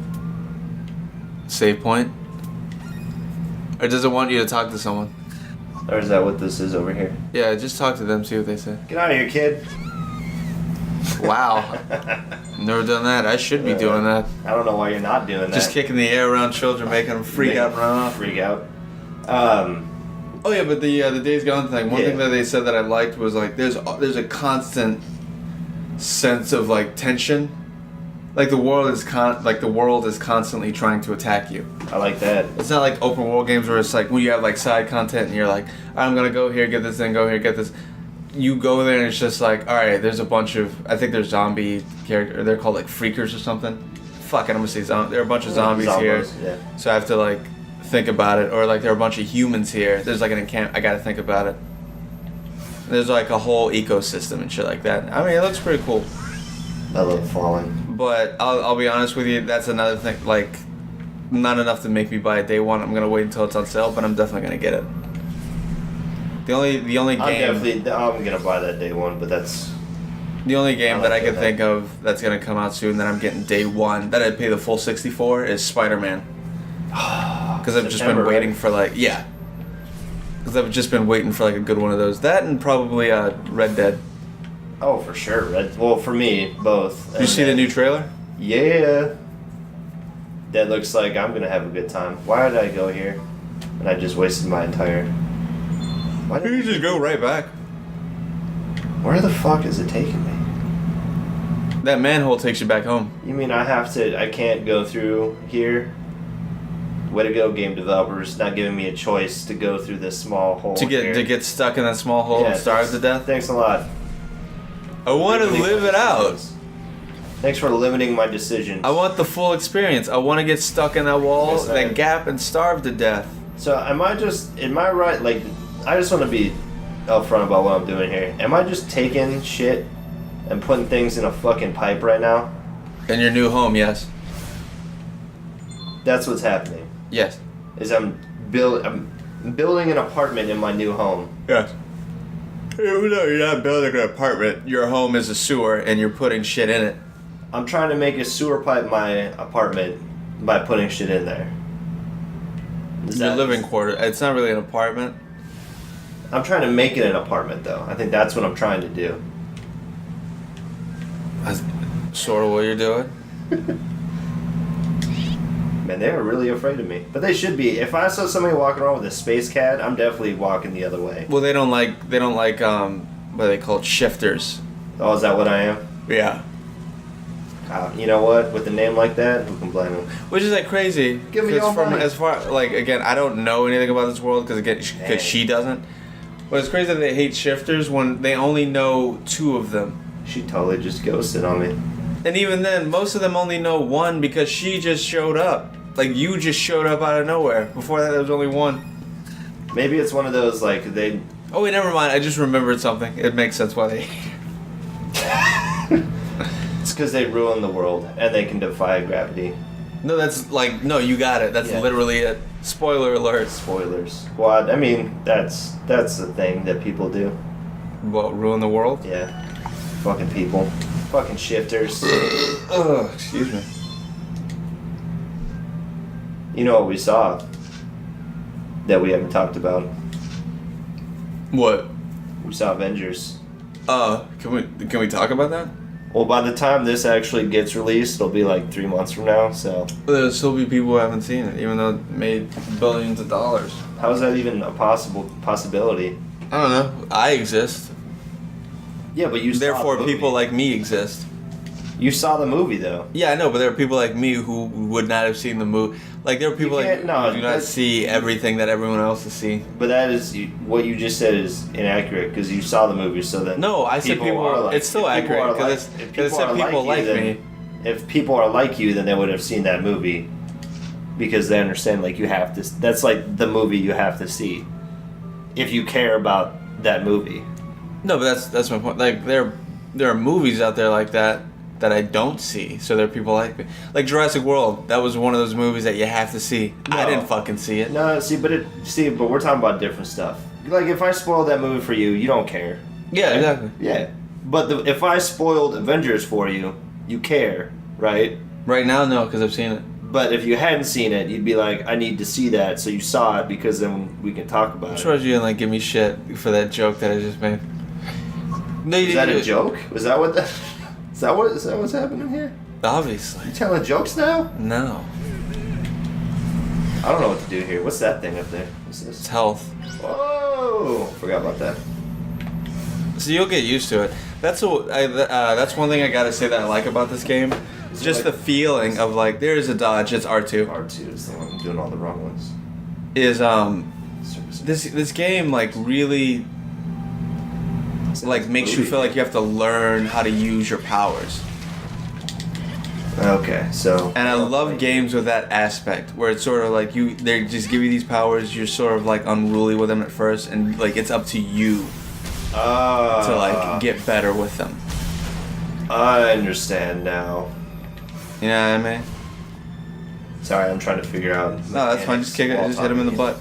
Save point. Or does it want you to talk to someone?
Or is that what this is over here?
Yeah, just talk to them, see what they say.
Get out of here, kid.
Wow. Never done that. I should be doing that.
I don't know why you're not doing that.
Just kicking the air around children, making them freak out and run off.
Freak out.
Oh yeah, but the Days Gone thing. One thing that they said that I liked was like there's a constant sense of like tension. Like the world is constantly trying to attack you.
I like that.
It's not like open world games where it's like when you have like side content and you're like, I'm gonna go here, get this thing, go here, get this. You go there and it's just like, all right, there's a bunch of I think there's zombie characters. They're called like freakers or something. Fuck it, I'm gonna say there are a bunch of zombies here.
Yeah.
So I have to like think about it, or like there are a bunch of humans here. There's like an encampment. I gotta think about it. There's like a whole ecosystem and shit like that. I mean, it looks pretty cool.
I love Fallen.
But I'll be honest with you, that's another thing. Like, not enough to make me buy it day one. I'm gonna wait until it's on sale, but I'm definitely gonna get it. The only game
I'm gonna buy that day one, but that's
the only game
I
that I
like
can
that.
think of that's gonna come out soon that I'm getting day one that I'd pay the full $60 for is Spider-Man. Because I've just been
September,
waiting
right?
for like Because I've just been waiting for like a good one of those. That and probably Red Dead.
Oh, for sure. Well, for me, both.
Did you see the new trailer?
Yeah. That looks like I'm gonna have a good time. Why did I go here? And I just wasted my entire. Why did
You just go right back.
Where the fuck is it taking me?
That manhole takes you back home.
You mean I can't go through here? Way to go, game developers, not giving me a choice to go through this small hole
To
here.
get stuck in that small hole and starve to death.
Thanks a lot.
I want to live it out.
Thanks for limiting my decisions.
I want the full experience. I want to get stuck in that wall,
Yes,
that gap, and starve to death.
So am I right? Like, I just want to be upfront about what I'm doing here. Am I just taking shit and putting things in a fucking pipe right now?
In your new home, yes.
That's what's happening.
Yes.
Is I'm building an apartment in my new home.
Yes. No, you're not building an apartment. Your home is a sewer, and you're putting shit in it.
I'm trying to make a sewer pipe my apartment by putting shit in there.
Your living quarter. It's not really an apartment.
I'm trying to make it an apartment, though. I think that's what I'm trying to do.
That's sort of what you're doing.
Man, they were really afraid of me. But they should be. If I saw somebody walking around with a space cat, I'm definitely walking the other way.
Well, they don't like what are they called, shifters.
Oh, is that what I am?
Yeah.
You know what? With a name like that, who can blame him?
Which is like crazy.
Give me your money.
As far like again, I don't know anything about this world because she doesn't. But it's crazy that they hate shifters when they only know 2 of them.
She totally just ghosted on me.
And even then, most of them only know 1 because she just showed up. Like you just showed up out of nowhere. Before that, there was only 1.
Maybe it's one of those like they.
Oh wait, never mind. I just remembered something. It makes sense why they.
It's because they ruin the world and they can defy gravity.
No, that's like no. You got it. That's literally it. Spoiler alert.
Spoilers. Well, I mean, that's the thing that people do.
What, ruin the world?
Yeah. Fucking people. Fucking shifters.
Oh, excuse me.
You know what we saw that we haven't talked about?
What?
We saw Avengers.
Can we talk about that?
Well, by the time this actually gets released, it'll be like 3 months from now. So
There'll still be people who haven't seen it, even though it made billions of dollars.
how is that even a possibility?
I don't know. I exist.
Yeah, but you.
Therefore,
saw the movie.
people like me exist.
You saw the movie though.
Yeah, I know, but there are people like me who would not have seen the movie. Like, there are people
You
like
can't- no,
who do not
but-
see everything that everyone else is seeing.
But that is what you just said is inaccurate because you saw the movie. So then
No, I said people.
are like,
It's still
if people
accurate
are
because
like- if
it said
are
people
you,
like
then-
me.
If people are like you, then they would have seen that movie because they understand like you have to. That's like the movie you have to see if you care about that movie.
No, but that's my point. Like, there are movies out there like that I don't see. So there are people like me. Like Jurassic World. That was one of those movies that you have to see. I
No.
didn't fucking see it.
No, but we're talking about different stuff. Like if I spoiled that movie for you, you don't care.
Yeah,
right?
exactly.
Yeah, but if I spoiled Avengers for you, you care, right?
Right now, no, because I've seen it.
But if you hadn't seen it, you'd be like, I need to see that, so you saw it because then we can talk about
I'm
it.
sure you didn't like give me shit for that joke that I just made. No, you
Is that a
didn't.
joke? Was that what that? Is that what's happening here?
Obviously.
You telling jokes now?
No.
I don't know what to do here. What's that thing up there? What's
It's
this?
health.
Whoa! Forgot about that.
So you'll get used to it. That's one thing I gotta say that I like about this game. It's
Is it
just
like-
the feeling of like there is a dodge. It's R2.
R2 is the one doing all the wrong ones.
Is
Services.
this game like really like makes you feel like you have to learn how to use your powers.
Okay, so.
And I love games with that aspect where it's sort of like they just give you these powers. You're sort of like unruly with them at first, and like it's up to you to like get better with them.
I understand now.
You know what I mean?
Sorry, I'm trying to figure out.
No, that's fine. Just kick it. Just hit him in the butt.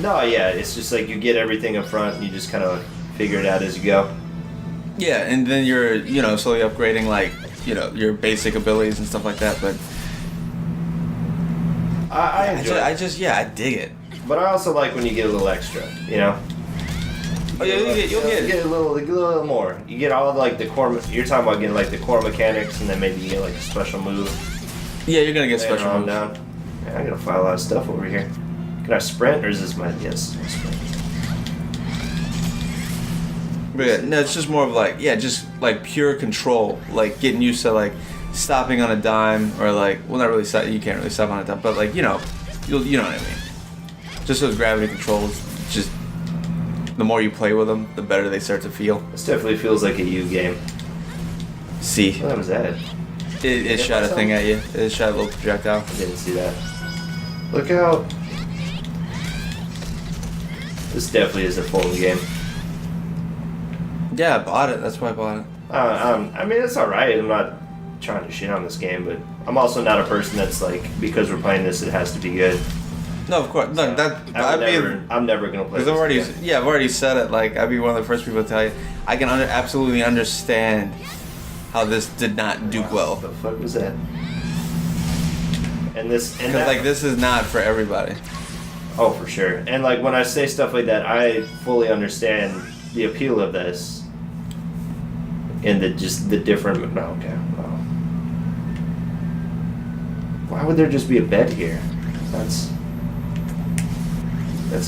No, yeah, it's just like you get everything up front and you just kind of figure it out as you go.
Yeah, and then you're slowly upgrading like your basic abilities and stuff like that. But
I enjoy it.
I dig it.
But I also like when you get a little extra, you know?
Oh yeah, you'll get
a little more. You get all like the core. You're talking about getting like the core mechanics, and then maybe you get like a special move.
Yeah, you're gonna get
later
special
on
moves.
down. Man, I'm gonna find a lot of stuff over here. Can I sprint, or is this my yes? My sprint.
But yeah, no, it's just more of like just like pure control, like getting used to like stopping on a dime or like not really stop. You can't really stop on a dime, but like you know what I mean. Just those gravity controls, just the more you play with them, the better they start to feel.
This definitely feels like a U game.
See,
What was that?
it
Hit
shot a
myself?
thing at you. It shot a little projectile.
I didn't see that. Look out! This definitely is a full game.
Yeah, I bought it. That's why I bought it.
I mean, it's alright. I'm not trying to shit on this game, but I'm also not a person that's like, because we're playing this, it has to be good.
No, of course. No,
I'm never gonna play
Because
this again.
I've already said it. Like, I'd be one of the first people to tell you, I can absolutely understand how this did not do well.
What the fuck was that? And
Because
that,
like this is not for everybody.
Oh, for sure. And like when I say stuff like that, I fully understand the appeal of this. And the different. No, okay. Well, why would there just be a bed here? That's.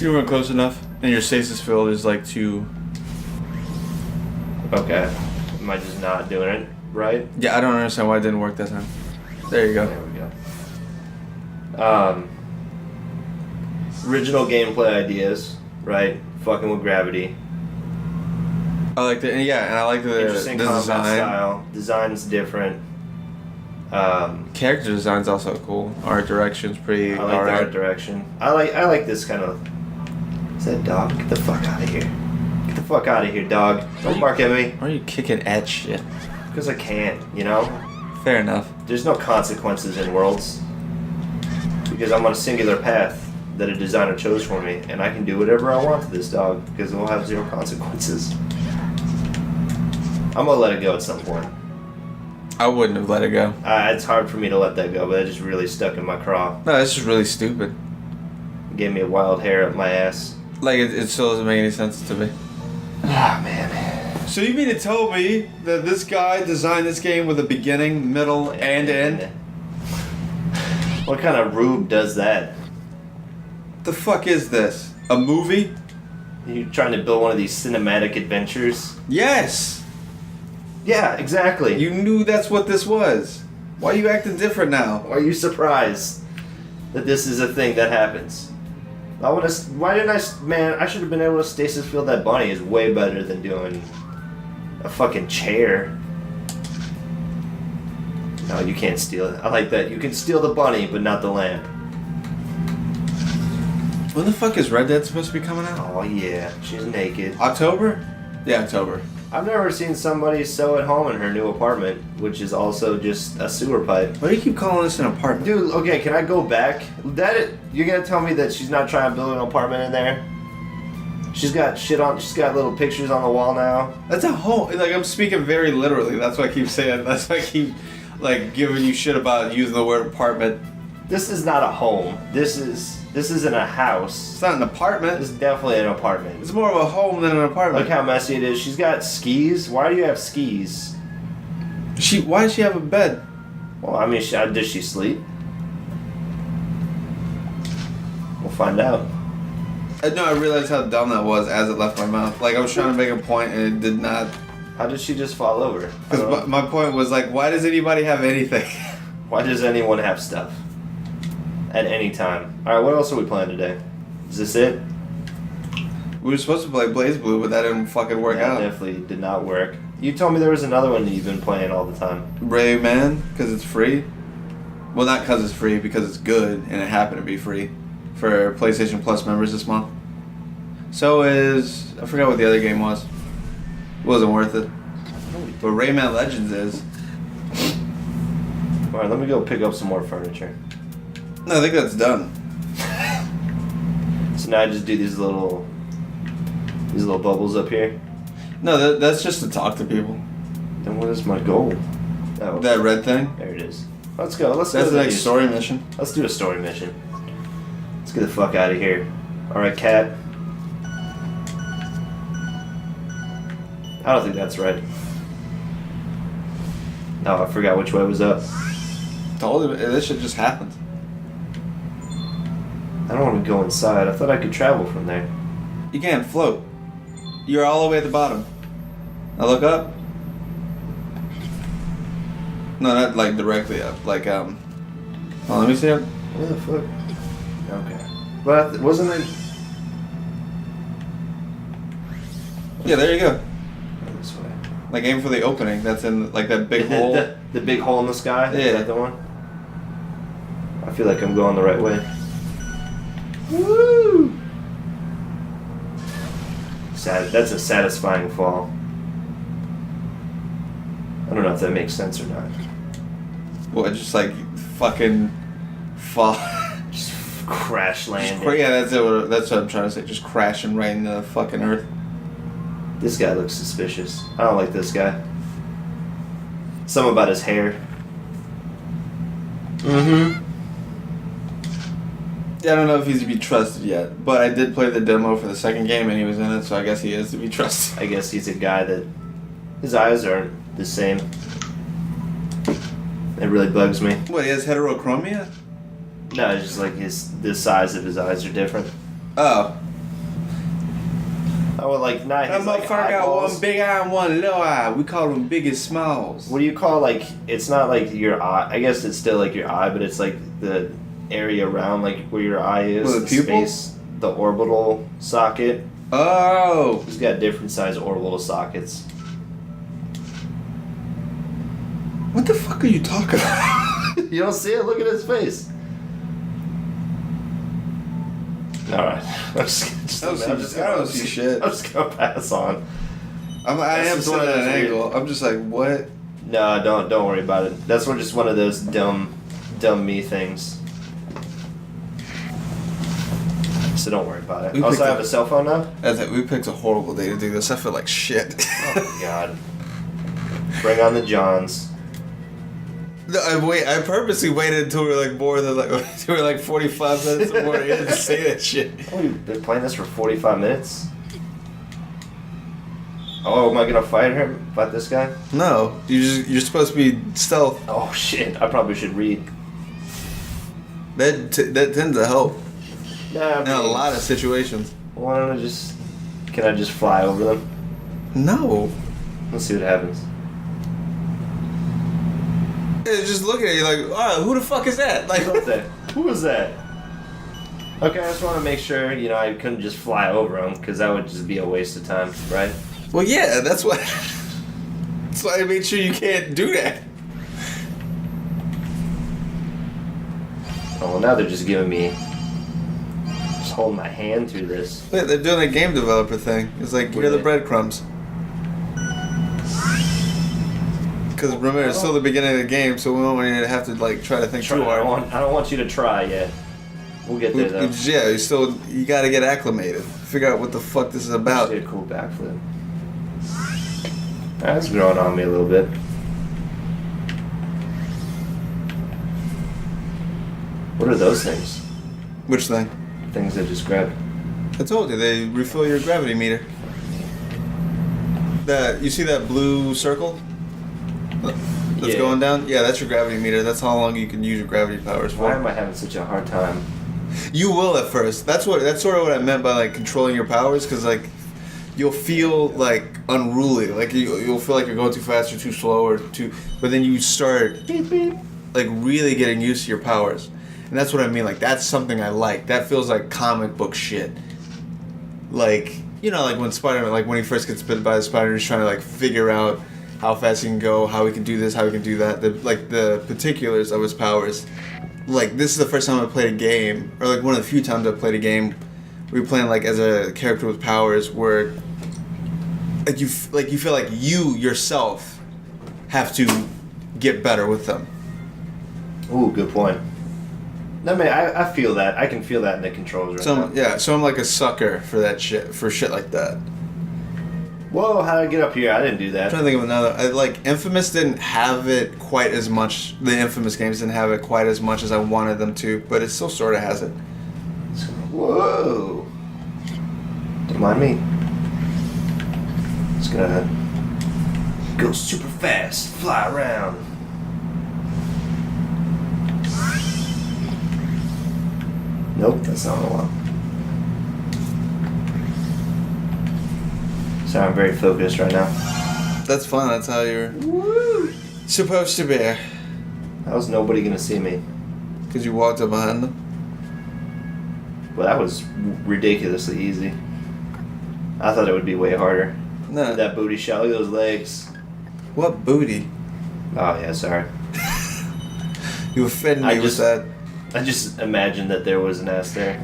You weren't close enough, and your stasis field is like too.
Okay. Am I just not doing it right?
Yeah, I don't understand why it didn't work that time. There you go.
There we go. Original gameplay ideas, right? Fucking with gravity.
I like the and I like the
Interesting combat
design.
style. Design's different.
Character design's also cool. Art direction's pretty
I like the
alright.
art direction. I like this kind of. Is that dog? Get the fuck out of here! Get the fuck out of here, dog! Don't bark at me.
Why are you kicking at shit?
Because I can't. You know.
Fair enough.
There's no consequences in Worlds. Because I'm on a singular path that a designer chose for me, and I can do whatever I want to this dog because it will have zero consequences. I'm gonna let it go at some point.
I wouldn't have let it go.
It's hard for me to let that go, but it just really stuck in my craw.
No, it's just really stupid.
It gave me a wild hair up my ass.
Like it still doesn't make any sense to me.
Ah, man.
So you mean to tell me that this guy designed this game with a beginning, middle, and end?
What kind of rube does that?
The fuck is this? A movie?
You trying to build one of these cinematic adventures?
Yes!
Yeah, exactly.
You knew that's what this was. Why are you acting different now?
Why are you surprised that this is a thing that happens? Why didn't I? Man, I should have been able to stasis field that bunny. Is way better than doing a fucking chair. No, you can't steal it. I like that. You can steal the bunny, but not the lamp.
When the fuck is Red Dead supposed to be coming out?
Oh yeah, she's naked.
October? Yeah, October.
I've never seen somebody sew at home in her new apartment, which is also just a sewer pipe.
Why do you keep calling this an apartment?
Dude, okay, can I go back? You're gonna tell me that she's not trying to build an apartment in there? She's got little pictures on the wall now.
That's a home. Like, I'm speaking very literally. That's why I keep saying. That's why I keep, like, giving you shit about using the word apartment.
This is not a home. This isn't a house.
It's not an apartment.
It's definitely an apartment.
It's more of a home than an apartment.
Look how messy it is. She's got skis. Why do you have skis?
Why does she have a bed?
Well, I mean, does she sleep? We'll find out.
No, I realized how dumb that was as it left my mouth. Like, I was trying to make a point and it did not.
How did she just fall over?
Because my point was, like, why does anybody have anything?
Why does anyone have stuff? At any time. Alright, what else are we playing today? Is this it?
We were supposed to play Blaze Blue, but that didn't fucking work
That
out.
definitely did not work. You told me there was another one that you've been playing all the time.
Rayman, because it's free. Well, not because it's free, because it's good, and it happened to be free for PlayStation Plus members this month. So I forgot what the other game was. It wasn't worth it. But Rayman Legends is.
Alright, let me go pick up some more furniture.
No, I think that's done.
So now I just do these little bubbles up here.
No, that's just to talk to people.
Then what is my goal? Oh,
That red thing?
there it is. Let's go.
That's the next story mission.
Let's do a story mission. Let's get the fuck out of here. Alright, cat. I don't think that's right. No, I forgot which way was up.
Told you, this shit just happened.
I don't want to go inside. I thought I could travel from there.
You can't float. You're all the way at the bottom. Now look up. No, not like directly up. Like, oh, let me see it.
Where the fuck? Okay. But wasn't it?
Yeah, there you go.
This way.
Like, aim for the opening. That's in, like, that big hole.
The big hole in the sky?
Yeah.
Is that the one? I feel like I'm going the right way. Woo! That's a satisfying fall. I don't know if that makes sense or not.
What, just like fucking fall?
Just crash land.
Yeah, that's it. That's what I'm trying to say. Just crashing right into the fucking earth.
This guy looks suspicious. I don't like this guy. Something about his hair. Mm-hmm.
Yeah, I don't know if he's to be trusted yet, but I did play the demo for the second game and he was in it, so I guess he is to be trusted.
I guess he's a guy that his eyes aren't the same. It really bugs me.
What, he has heterochromia?
No, it's just like the size of his eyes are different.
Oh.
Oh, well, like not
That
his like
motherfucker got
eyeballs.
one big eye and one little eye. We call them biggest smalls.
What do you call like? It's not like your eye. I guess it's still like your eye, but it's like the area around like where your eye is.
What, the pupil?
Space, the orbital socket.
Oh.
He's got different size orbital sockets.
What the fuck are you talking about?
You don't see it? Look at his face. Alright. I'm just gonna pass on.
I am
just
sitting
one
at
of
an
those weird-
angle. I'm just like, what?
No, don't worry about it. That's just one of those dumb me things. So don't worry about it.
We
Also,
picked
I have
up-
a cell phone now?
That's it. We picked a horrible day to do this. I feel like shit.
Oh my god. Bring on the Johns.
No, I purposely waited until we were like more than like we were like 45 minutes or more in to say that shit.
Oh, you've been playing this for 45 minutes? Oh, am I gonna fight him? Fight this guy?
No, you're supposed to be stealth.
Oh shit! I probably should read.
That tends to help
Nah,
in a lot of situations.
Why don't I just? Can I just fly over them?
No.
Let's see what happens.
It's just looking at you like, oh, who the fuck is that? Like,
Who was that? Who was that? Okay, I just want to make sure, I couldn't just fly over them, because that would just be a waste of time, right?
well, yeah, that's why. That's why I made sure you can't do that.
Oh, well, now they're just giving me... Just holding my hand through this.
Wait, they're doing a game developer thing. It's like, here are the breadcrumbs. Because remember, it's still the beginning of the game, so we don't want you to have to try to think too
I
hard.
don't want you to try yet. We'll get there, though.
Yeah, you gotta get acclimated. Figure out what the fuck this is about.
Did a cool backflip. That's growing on me a little bit. What are those things?
Which thing?
Things I just grabbed.
I told you, they refill your gravity meter. You see that blue circle? That's going down? Yeah, that's your gravity meter. That's how long you can use your gravity powers for.
Why am I having such a hard time?
You will at first. That's sort of what I meant by controlling your powers, because you'll feel unruly. You'll feel like you're going too fast or too slow but then you start
Beep, beep.
really getting used to your powers. And that's what I mean. That's something I like. That feels like comic book shit. When Spider-Man, when he first gets bitten by the spider, he's trying to figure out how fast he can go, how he can do this, how he can do that. The particulars of his powers. This is the first time I played a game, or one of the few times I played a game where you're playing as a character with powers, where you feel like you yourself have to get better with them.
Ooh, good point. I mean, I feel that. I can feel that in the controls right now.
Yeah, so I'm a sucker for that shit, for shit like that.
Whoa, how did I get up here? I didn't do that.
I'm trying to think of another. Infamous didn't have it quite as much. The Infamous games didn't have it quite as much as I wanted them to, but it still sort of has it.
Whoa. Don't mind me. Just gonna go super fast, fly around. Nope, that's not what I want. So I'm very focused right now.
That's fun. That's how you're supposed to be.
How's nobody gonna see me?
Because you walked up behind them.
Well, that was ridiculously easy. I thought it would be way harder.
No.
That booty shot. Look at those legs.
What booty?
Oh yeah, sorry.
You offended me with that.
I just imagined that there was an ass there.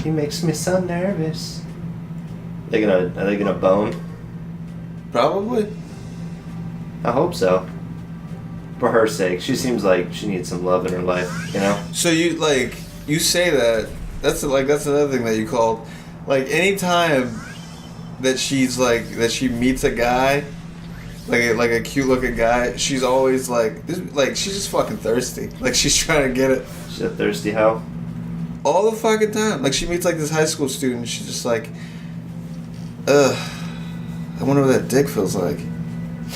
He makes me so nervous. Are they gonna bone?
Probably.
I hope so. For her sake, she seems like she needs some love in her life,
So you say that. That's another thing that you called. Anytime that she meets a guy, like a cute looking guy, she's always she's just fucking thirsty. She's trying to get it.
She's a thirsty hoe.
All the fucking time. She meets this high school student, she's just ugh, I wonder what that dick feels like.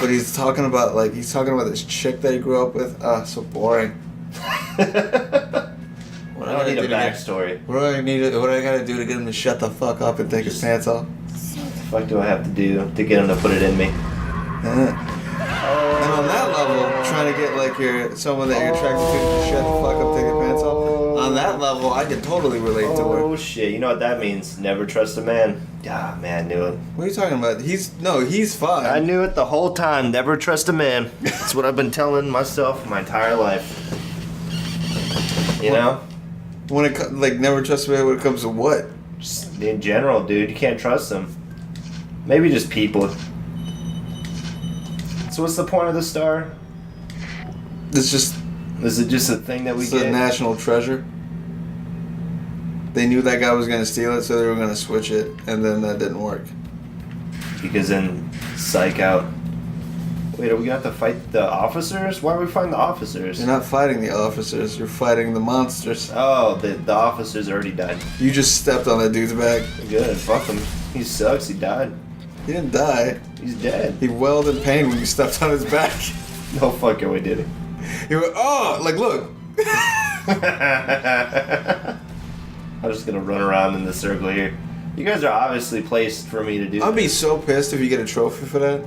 But he's talking about this chick that he grew up with. So boring.
I don't need a backstory.
What do I gotta do to get him to shut the fuck up and take his pants off?
What the fuck do I have to do to get him to put it in me?
And on that level, trying to get someone that you're attracted to shut the fuck up, take their pants off. On that level, I can totally relate to her.
Oh shit! You know what that means? Never trust a man. Ah, man, I knew it.
What are you talking about? He's fine.
I knew it the whole time. Never trust a man. That's what I've been telling myself my entire life.
When it never trust a man when it comes to what?
Just in general, dude, you can't trust them. Maybe just people. So what's the point of the star?
Is
it just a thing that we
it's
get?
a national treasure. They knew that guy was going to steal it, so they were going to switch it, and then that didn't work.
Because then, psych out. Wait, are we gonna have to fight the officers? Why are we fighting the officers?
You're not fighting the officers. You're fighting the monsters.
Oh, the officers already died.
You just stepped on that dude's back.
Good, fuck him. He sucks, he died.
He didn't die.
He's dead.
He wailed in pain when you stepped on his back.
No fucking way, did he?
He went, oh, like, look.
I'm just gonna run around in the circle here. You guys are obviously placed for me to do.
I'd be so pissed if you get a trophy for that.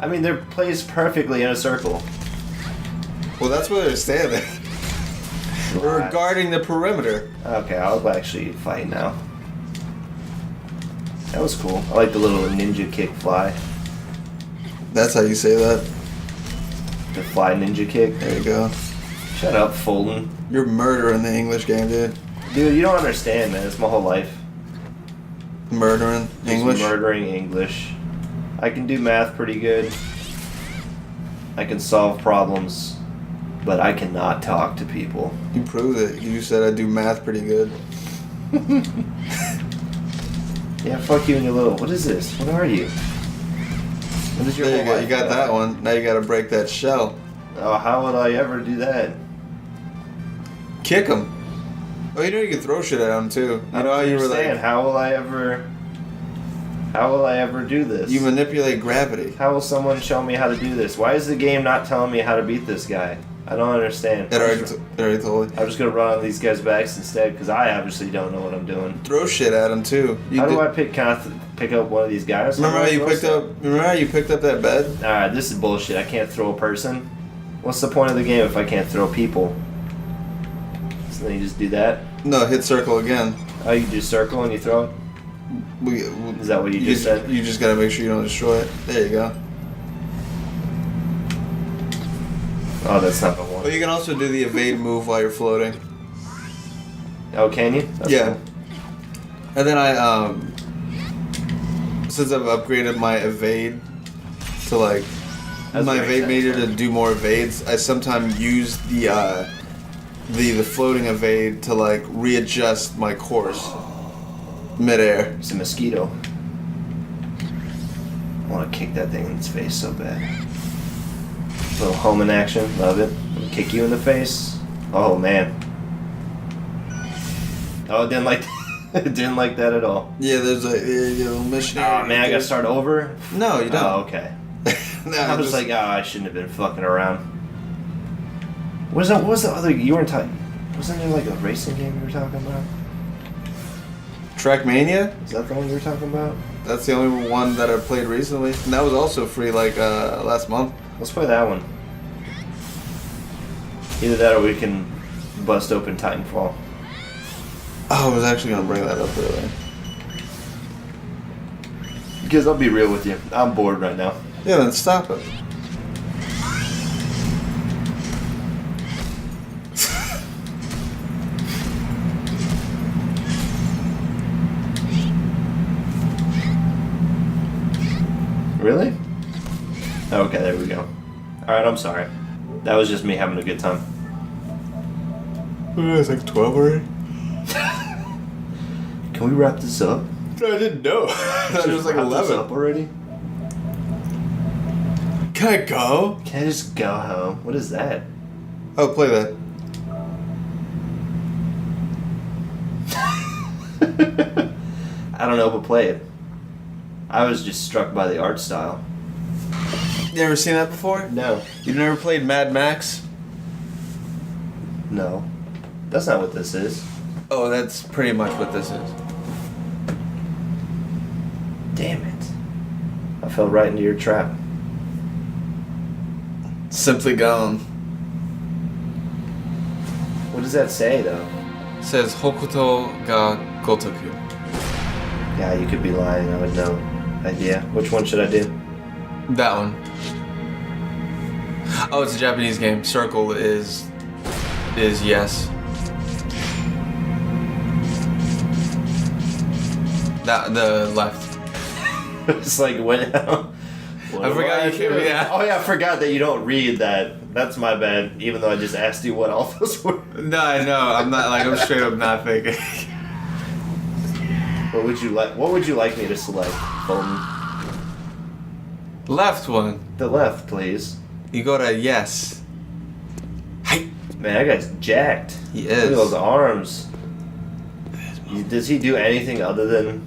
I mean, they're placed perfectly in a circle.
Well, that's where they're standing. We're
Right.
guarding the perimeter.
Okay, I'll actually fight now. That was cool. I like the little ninja kick fly.
That's how you say that.
The fly ninja kick.
There you go.
Shut up, Fulton.
You're murdering the English game, dude.
Dude, you don't understand, man. It's my whole life.
Murdering
Just
English.
murdering English. I can do math pretty good. I can solve problems. But I cannot talk to people.
You proved it. You said I do math pretty good.
Yeah, fuck you and your little... What is this? What are you? What is your
There you
whole
go.
life
You got
about?
that one. Now you got to break that shell.
Oh, how would I ever do that?
Kick him. Oh, you know you can throw shit at him too. You know how you were
Understand,
like,
how will I ever do this?
you manipulate gravity.
How will someone show me how to do this? Why is the game not telling me how to beat this guy? I don't understand.
It already told you.
I'm just gonna run on these guys' backs instead because I obviously don't know what I'm doing.
Throw shit at him too.
How do I pick up one of these guys?
Remember how you picked up that bed?
Alright, this is bullshit. I can't throw a person. What's the point of the game if I can't throw people? So then you just do that?
No, hit circle again.
Oh, you just circle and you throw it? Is that what you just said?
You just gotta make sure you don't destroy it. There you go.
Oh, that's not the one.
Well, you can also do the evade move while you're floating.
Oh, can you? That's
Yeah.
cool.
And then since I've upgraded my evade to like
That's
my
very
evade meter to
satisfying.
do more evades, I sometimes use the floating evade to like readjust my course midair.
It's a mosquito. I want to kick that thing in its face so bad. Little home in action, love it. Kick you in the face. Oh man. Oh, didn't like didn't like that at all.
Yeah, there's a little missionary.
Oh man, I gotta start over.
No, you don't.
Oh, okay.
No,
I was like, I shouldn't have been fucking around. What was the other? You weren't talking. Wasn't there like a racing game you were talking about?
Trackmania.
Is that the one you were talking about?
That's the only one that I played recently, and that was also free like last month.
Let's play that one. Either that or we can bust open Titanfall.
Oh, I was actually gonna bring that up earlier.
Because I'll be real with you, I'm bored right now.
Yeah, then stop it.
Really? Okay, there we go. Alright, I'm sorry. That was just me having a good time.
It's like 12 already.
Can we wrap this up?
I didn't know. That was like
Wrap this
11.
up already?
Can I go?
Can I just go home? What is that?
Oh, play that.
I don't know, but play it. I was just struck by the art style.
You ever seen that before?
No.
You never played Mad Max?
No. That's not what this is.
Oh, that's pretty much what this is.
Damn it. I fell right into your trap.
Simply gone.
What does that say, though?
It says Hokuto ga Gotoku.
Yeah, you could be lying. I would know. Idea. Which one should I do?
That one. Oh, it's a Japanese game. Circle is yes. That the left.
It's like, when...
I forgot you can't. Yeah.
Oh, yeah, I forgot that you don't read that. That's my bad, even though I just asked you what all those were.
No, I know. I'm not like I'm straight up not thinking.
What would you like me to select, Bolton?
Left one.
The left, please.
You go to yes. Hey.
Man, that guy's jacked.
He
Look at
is.
those arms. Does he do anything other than...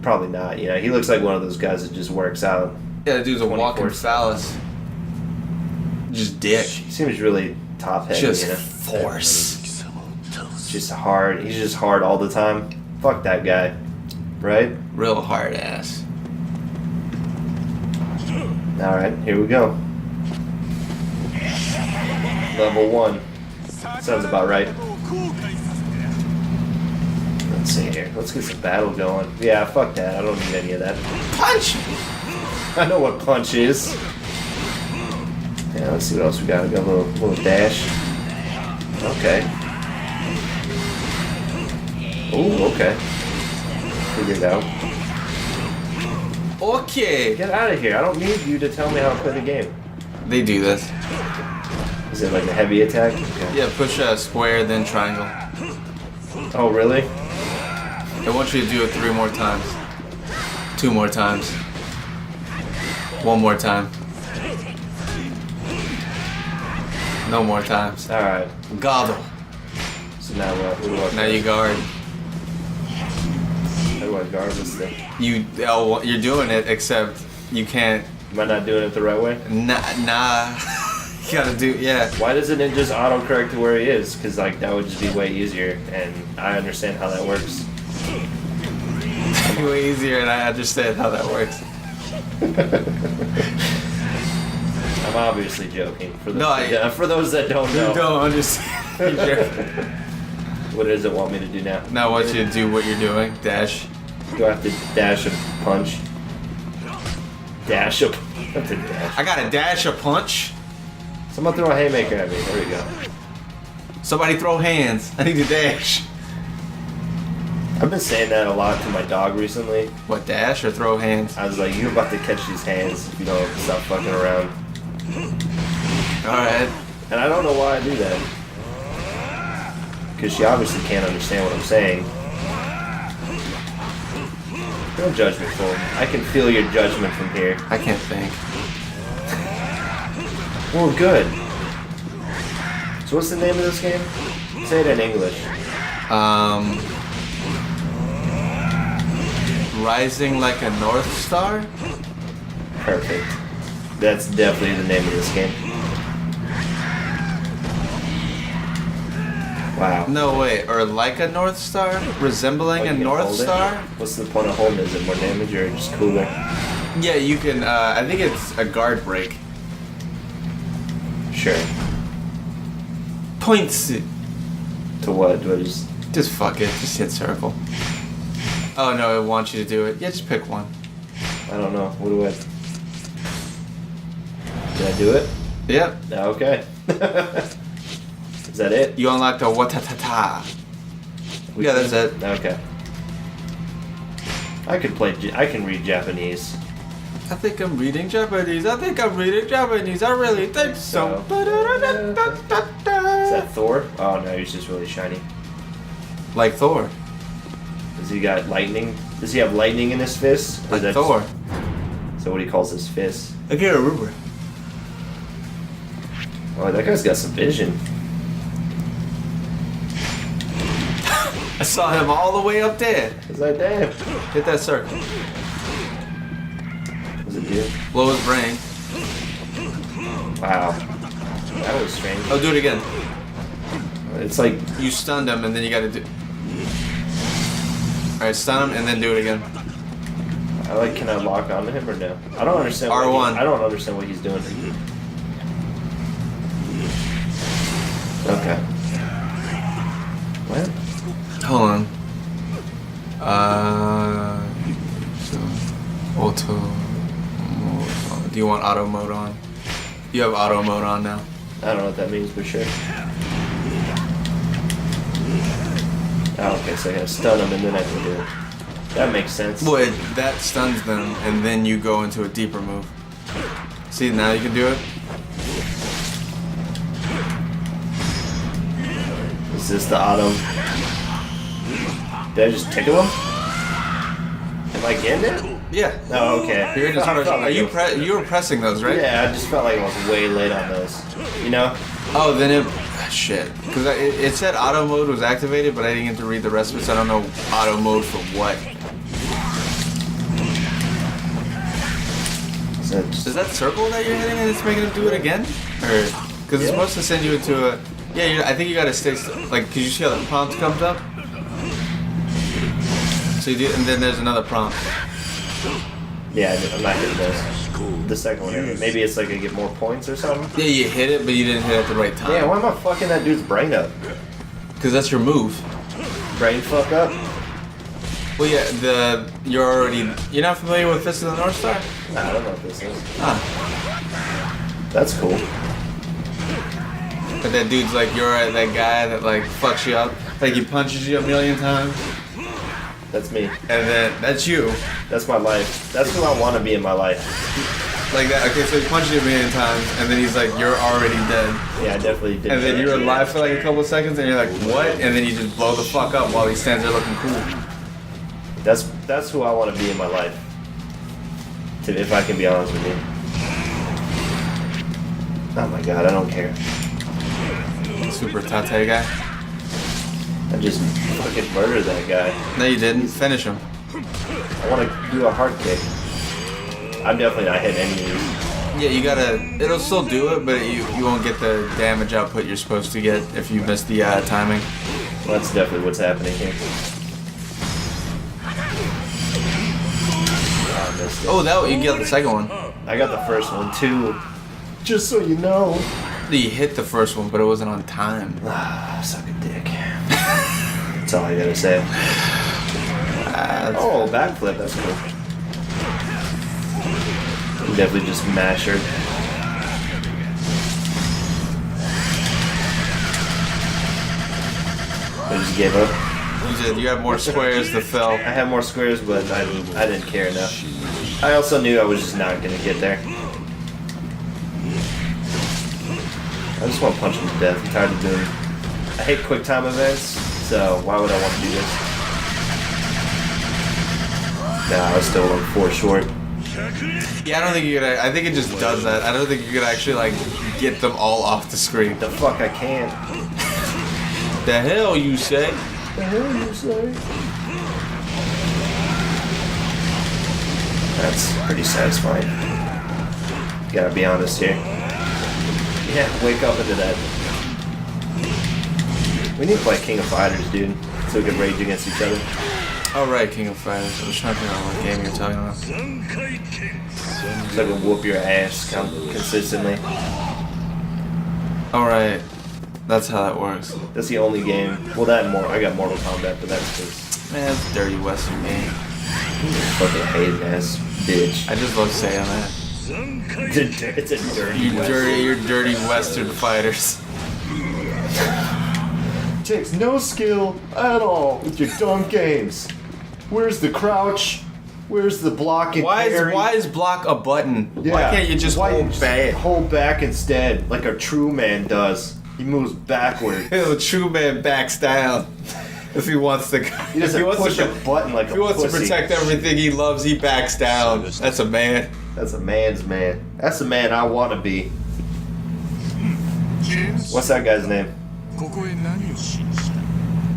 Probably not, you know. He looks like one of those guys that just works out.
Yeah, the dude's a walking
24/7.
phallus. Just dick.
He seems really top-heavy,
Just
you know.
force.
Just hard. He's just hard all the time. Fuck that guy. Right?
Real hard ass.
Alright, here we go. Level 1. Sounds about right. Let's see here. Let's get some battle going. Yeah, fuck that. I don't need any of that.
Punch!
I know what punch is. Yeah, let's see what else we got. We got a little dash. Okay. Ooh, okay. Figured it out.
Okay.
Get out of here. I don't need you to tell me how to play the game.
They do this.
Is it like a heavy attack? Okay.
Yeah, push square, then triangle.
Oh, really?
I want you to do it 3 more times. 2 more times. 1 more time. No more times.
Alright.
Gobble.
So now what? What do I
Now you guard.
How do I guard this thing?
You're doing it, except you can't.
Am I not doing it the right way?
Nah. You gotta do, yeah.
Why doesn't it just autocorrect to where he is? Because like that would just be way easier, and I understand how that works.
Way easier, and I understand how that works.
I'm obviously joking. For those,
No,
for those that don't know.
You don't understand.
What does it want me to do now?
Now I want you to do what you're doing. Dash.
Do I have to dash a punch? Dash a... I have to dash.
I gotta dash a punch.
Someone throw a haymaker at me. There we go.
Somebody throw hands. I need to dash.
I've been saying that a lot to my dog recently.
What, dash or throw hands?
I was like, you're about to catch these hands if you don't stop fucking around.
Alright.
And I don't know why I do that. Because she obviously can't understand what I'm saying. Don't judge me, fool. I can feel your judgment from here.
I can't think.
Well, good. So what's the name of this game? Say it in English.
Rising like a North Star?
Perfect. That's definitely the name of this game. Wow.
No, wait. Or like a North Star? Resembling
What,
a
you can
North
hold it?
Star?
What's the point of holding it? Is it more damage or just cooler?
Yeah, you can, I think it's a guard break.
Sure.
Points.
To what? Do I just...
Just fuck it. Just hit circle. Oh, no, it wants you to do it. Yeah, just pick one.
I don't know. What do I... Did I do it?
Yep.
Okay. Is that it?
You unlock the watatata. Yeah, that's it.
Okay. I can read Japanese.
I think I'm reading Japanese. I really think so.
Is that Thor? Oh no, he's just really shiny.
Like Thor.
Does he got lightning? Does he have lightning in his fist? Or
Like
is that
Thor.
So what he calls his fist?
I can't remember.
Oh, that guy's got some vision.
I saw him all the way up there.
It's like, damn.
Hit that circle.
What's it do?
Blow his brain.
Wow. That was strange.
Oh, do it again.
It's like,
You stunned him and then you gotta do... Alright, stun him and then do it again.
can I lock onto him or no? I don't understand.
R1.
I don't understand what he's doing. Okay. What?
Hold on. So, auto mode on. Do you want auto mode on? You have auto mode on now.
I don't know what that means, but sure. Oh, okay, so I gotta stun him and then I can do it. That makes sense.
Well, that stuns them, and then you go into a deeper move. See, now you can do it.
Is this the autumn? Did I just tickle him? Am I getting it?
Yeah.
Oh, okay.
You're just
I felt
pressing.
like
You
it was-
you were pressing those, right?
Yeah, I just felt like I was way late on those. You know?
Oh, then shit. Because it said auto mode was activated, but I didn't get to read the rest of it, so I don't know auto mode for what. Is that circle that you're hitting and it's making him do it again? Or because it's supposed to send you into a. Yeah, I think you gotta stay like. Cause you see how the prompt comes up. So you do, and then there's another prompt.
Yeah, I'm not hitting those. The second one, I hit. Maybe it's like I get more points or something.
Yeah, you hit it, but you didn't hit it at the right time.
Yeah, why am I fucking that dude's brain up?
Because that's your move.
Brain fuck up?
Well, yeah, you're not familiar with Fist of the North Star?
Nah, I don't know what this is.
Ah.
That's cool.
But that dude's like, you're that guy that like fucks you up. Like he punches you a million times.
That's me.
And then, that's you.
That's my life. That's who I want to be in my life.
Like that, okay, so he punches you a million times, and then he's like, you're already dead.
Yeah, I definitely did.
And then you're alive for like a couple of seconds, and you're like, what? And then you just blow the fuck up while he stands there looking cool.
That's who I want to be in my life. If I can be honest with you. Oh my god, I don't care.
Super Tate guy?
I just fucking murdered that guy.
No, you didn't. Finish him.
I want to do a heart kick. I'm definitely not hitting any of these.
Yeah, you gotta. It'll still do it, but you won't get the damage output you're supposed to get if you miss the timing.
Well, that's definitely what's happening here. Oh, I missed it.
Oh, you got the second one.
I got the first one too. Just so you know.
You hit the first one, but it wasn't on time.
Ah, suck a dick. That's all I gotta say. Oh, backflip, that's cool. Definitely just mash her. I just gave up.
You did. You have more squares to fill.
I had more squares, but I didn't care enough. I also knew I was just not gonna get there. I just want to punch him to death. I'm tired of doing. I hate quick time events, so why would I want to do this? Nah, I was still like 4 short.
Yeah, I don't think you could. I think it just does that. I don't think you could actually like get them all off the screen.
The fuck I can't.
The hell you say?
The hell you say? That's pretty satisfying. Gotta be honest here. Yeah, wake up into that. We need to play King of Fighters, dude, so we can rage against each other.
Oh right, King of Fighters. I was trying to figure out what game you're talking about.
So I can whoop your ass consistently.
Alright. That's how that works.
That's the only game. Well, that and more. I got Mortal Kombat, but that's just
Man, it's a dirty Western game.
fucking hating ass bitch.
I just love saying that.
It's a dirty.
You're dirty Western fighters.
Takes no skill at all with your dumb games. Where's the crouch? Where's the block and parry?
Why is block a button?
Yeah.
Why can't you just hold back?
Hold back instead, like a true man does. He moves backward.
The true man backs down if he wants to.
He doesn't push a button like
if
a
he wants to
pussy.
protect everything he loves, he backs down. That's a man.
That's a man's man. That's the man I want to be. What's that guy's name?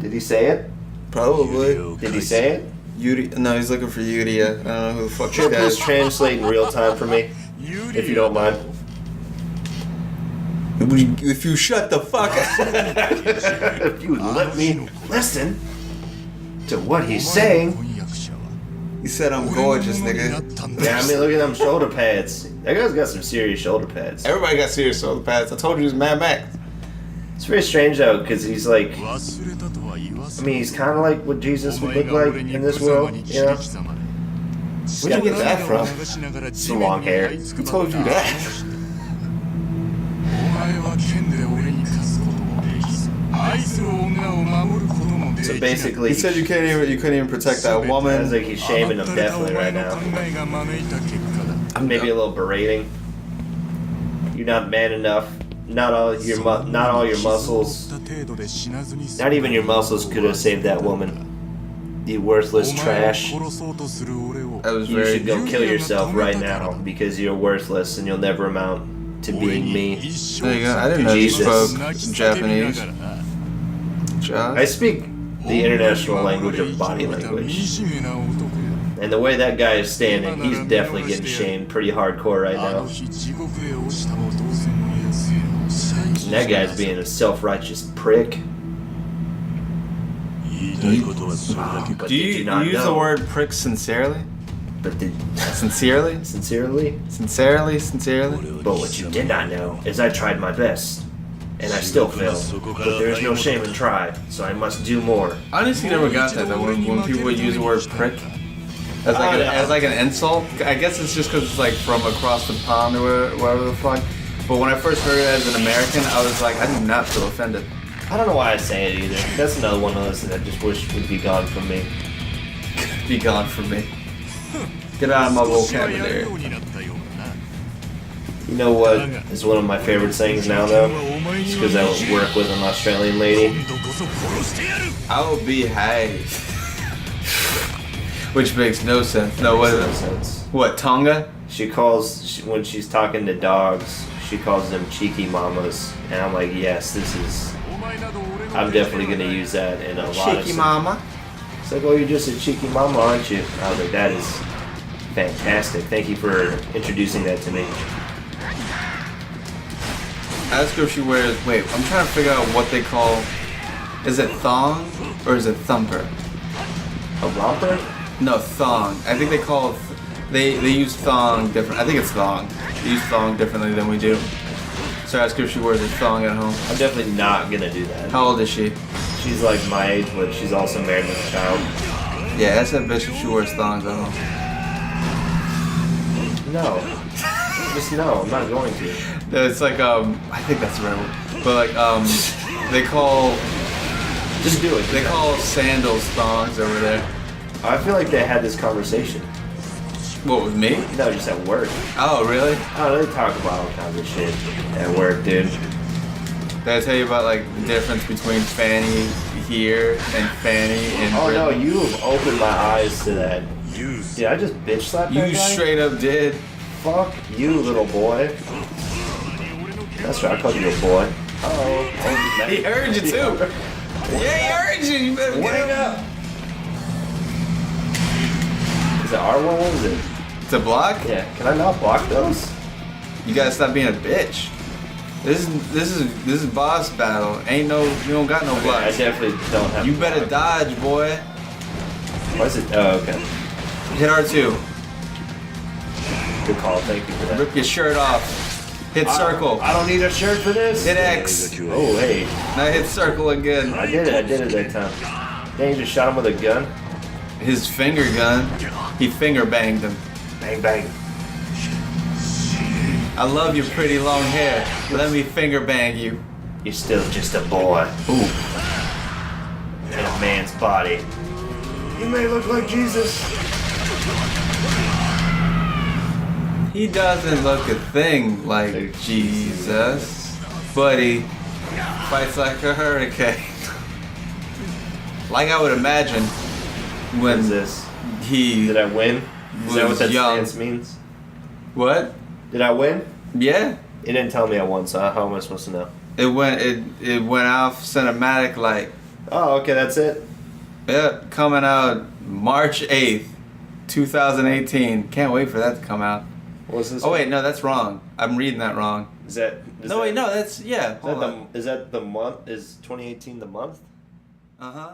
Did he say it?
Probably.
Did he say it?
Yuri. No, he's looking for Yuria. I don't know who the fuck this guy
Please
is.
translate in real time for me, if you don't mind.
If you shut the fuck up.
If you let me listen to what he's saying.
He said I'm gorgeous, nigga.
Yeah, I mean, look at them shoulder pads. That guy's got some serious shoulder pads.
Everybody got serious shoulder pads. I told you he was Mad Max.
It's very strange though, because he's like, I mean, he's kind of like what Jesus would look like in this world, you know?
Where'd you get that from?
It's the long hair.
Who told you that?
So basically,
He said you couldn't even protect that
sounds
woman.
like he's shaming him definitely right now. Maybe a little berating. You're not man enough. Not all your muscles. Not even your muscles could have saved that woman. You worthless trash.
That was
You
very.
should go kill yourself right now because you're worthless and you'll never amount to being me.
There you go. I didn't know you
Jesus.
spoke Japanese.
I speak the international language of body language. And the way that guy is standing, he's definitely getting shamed pretty hardcore right now. And that guy's being a self-righteous prick. But
Do you use the word prick sincerely?
But
Sincerely?
sincerely?
Sincerely?
But what you did not know is I tried my best. And I still failed. But there is no shame in try, so I must do more.
I honestly never got that though. When people would use the word prick as like an insult, I guess it's just because it's like from across the pond or whatever the fuck. But when I first heard it as an American, I was like, I do not feel offended.
I don't know why I say it either. That's another one of those that I just wish would be gone from me.
Be gone from me. Get out of my vocabulary.
You know what is one of my favorite sayings now, though? Just because I work with an Australian lady.
I will be high. Which makes no sense. No, what is
No
it?
sense.
What, Tonga?
When she's talking to dogs, she calls them cheeky mamas. And I'm like, yes, I'm definitely going to use that in a lot of...
Cheeky mama.
It's like, oh, you're just a cheeky mama, aren't you? I was like, that is fantastic. Thank you for introducing that to me.
Ask her if she wears. Wait, I'm trying to figure out what they call. Is it thong or is it thumper?
A romper?
No, thong. I think they call. They use thong different. I think it's thong. They use thong differently than we do. So ask her if she wears a thong at home.
I'm definitely not going to do that.
How old is she?
She's like my age, but she's also married with a child.
Yeah, ask that bitch if she wears thongs at home.
No. Just no, I'm not going to.
No, it's like I think that's the right word. But like they call.
Just do it.
They call sandals thongs over there.
I feel like they had this conversation.
What, with me?
No, just at work.
Oh, really?
Oh, they talk about all kinds of shit at work, dude.
Did I tell you about like the difference between fanny here and fanny in
Oh no,
Britain?
you have opened my eyes to that. Did I just bitch slap that
You
guy?
straight up did.
Fuck you, little boy. That's right, I called you a boy. Uh-oh.
He heard you too. Yeah, he heard you. You better
Wake
get him.
up. Is it R1? What is it?
To block?
Yeah, can I not block those?
You gotta stop being a bitch. This is boss battle. Ain't no, you don't got no
I
blocks.
definitely don't have
You
to
better
block.
dodge, boy.
Why is it? Oh, okay.
Hit R2.
Good call, thank you for that.
Rip your shirt off. Hit circle.
I don't need a shirt for this.
Hit X.
Oh, hey.
Now hit circle again.
I did it that time. Then you just shot him with a gun.
His finger gun. He finger banged him.
Bang, bang.
I love your pretty long hair. Let me finger bang you.
You're still just a boy.
Ooh.
In a man's body. You may look like Jesus.
He doesn't look a thing like Jesus, but he fights like a hurricane. Like I would imagine
What is
when
this?
he
Did I win? Is that what that
young.
stance means?
What?
Did I win?
Yeah.
It didn't tell me I won, so how am I supposed to know?
It went off cinematic like
Oh, okay, that's it.
yeah, coming out March 8th, 2018. Can't wait for that to come out.
What's this?
Oh wait, no, that's wrong. I'm reading that wrong.
Is that?
No wait, no, that's yeah.
Is
Hold
that,
on.
is that the month? Is 2018 the month?
Uh huh.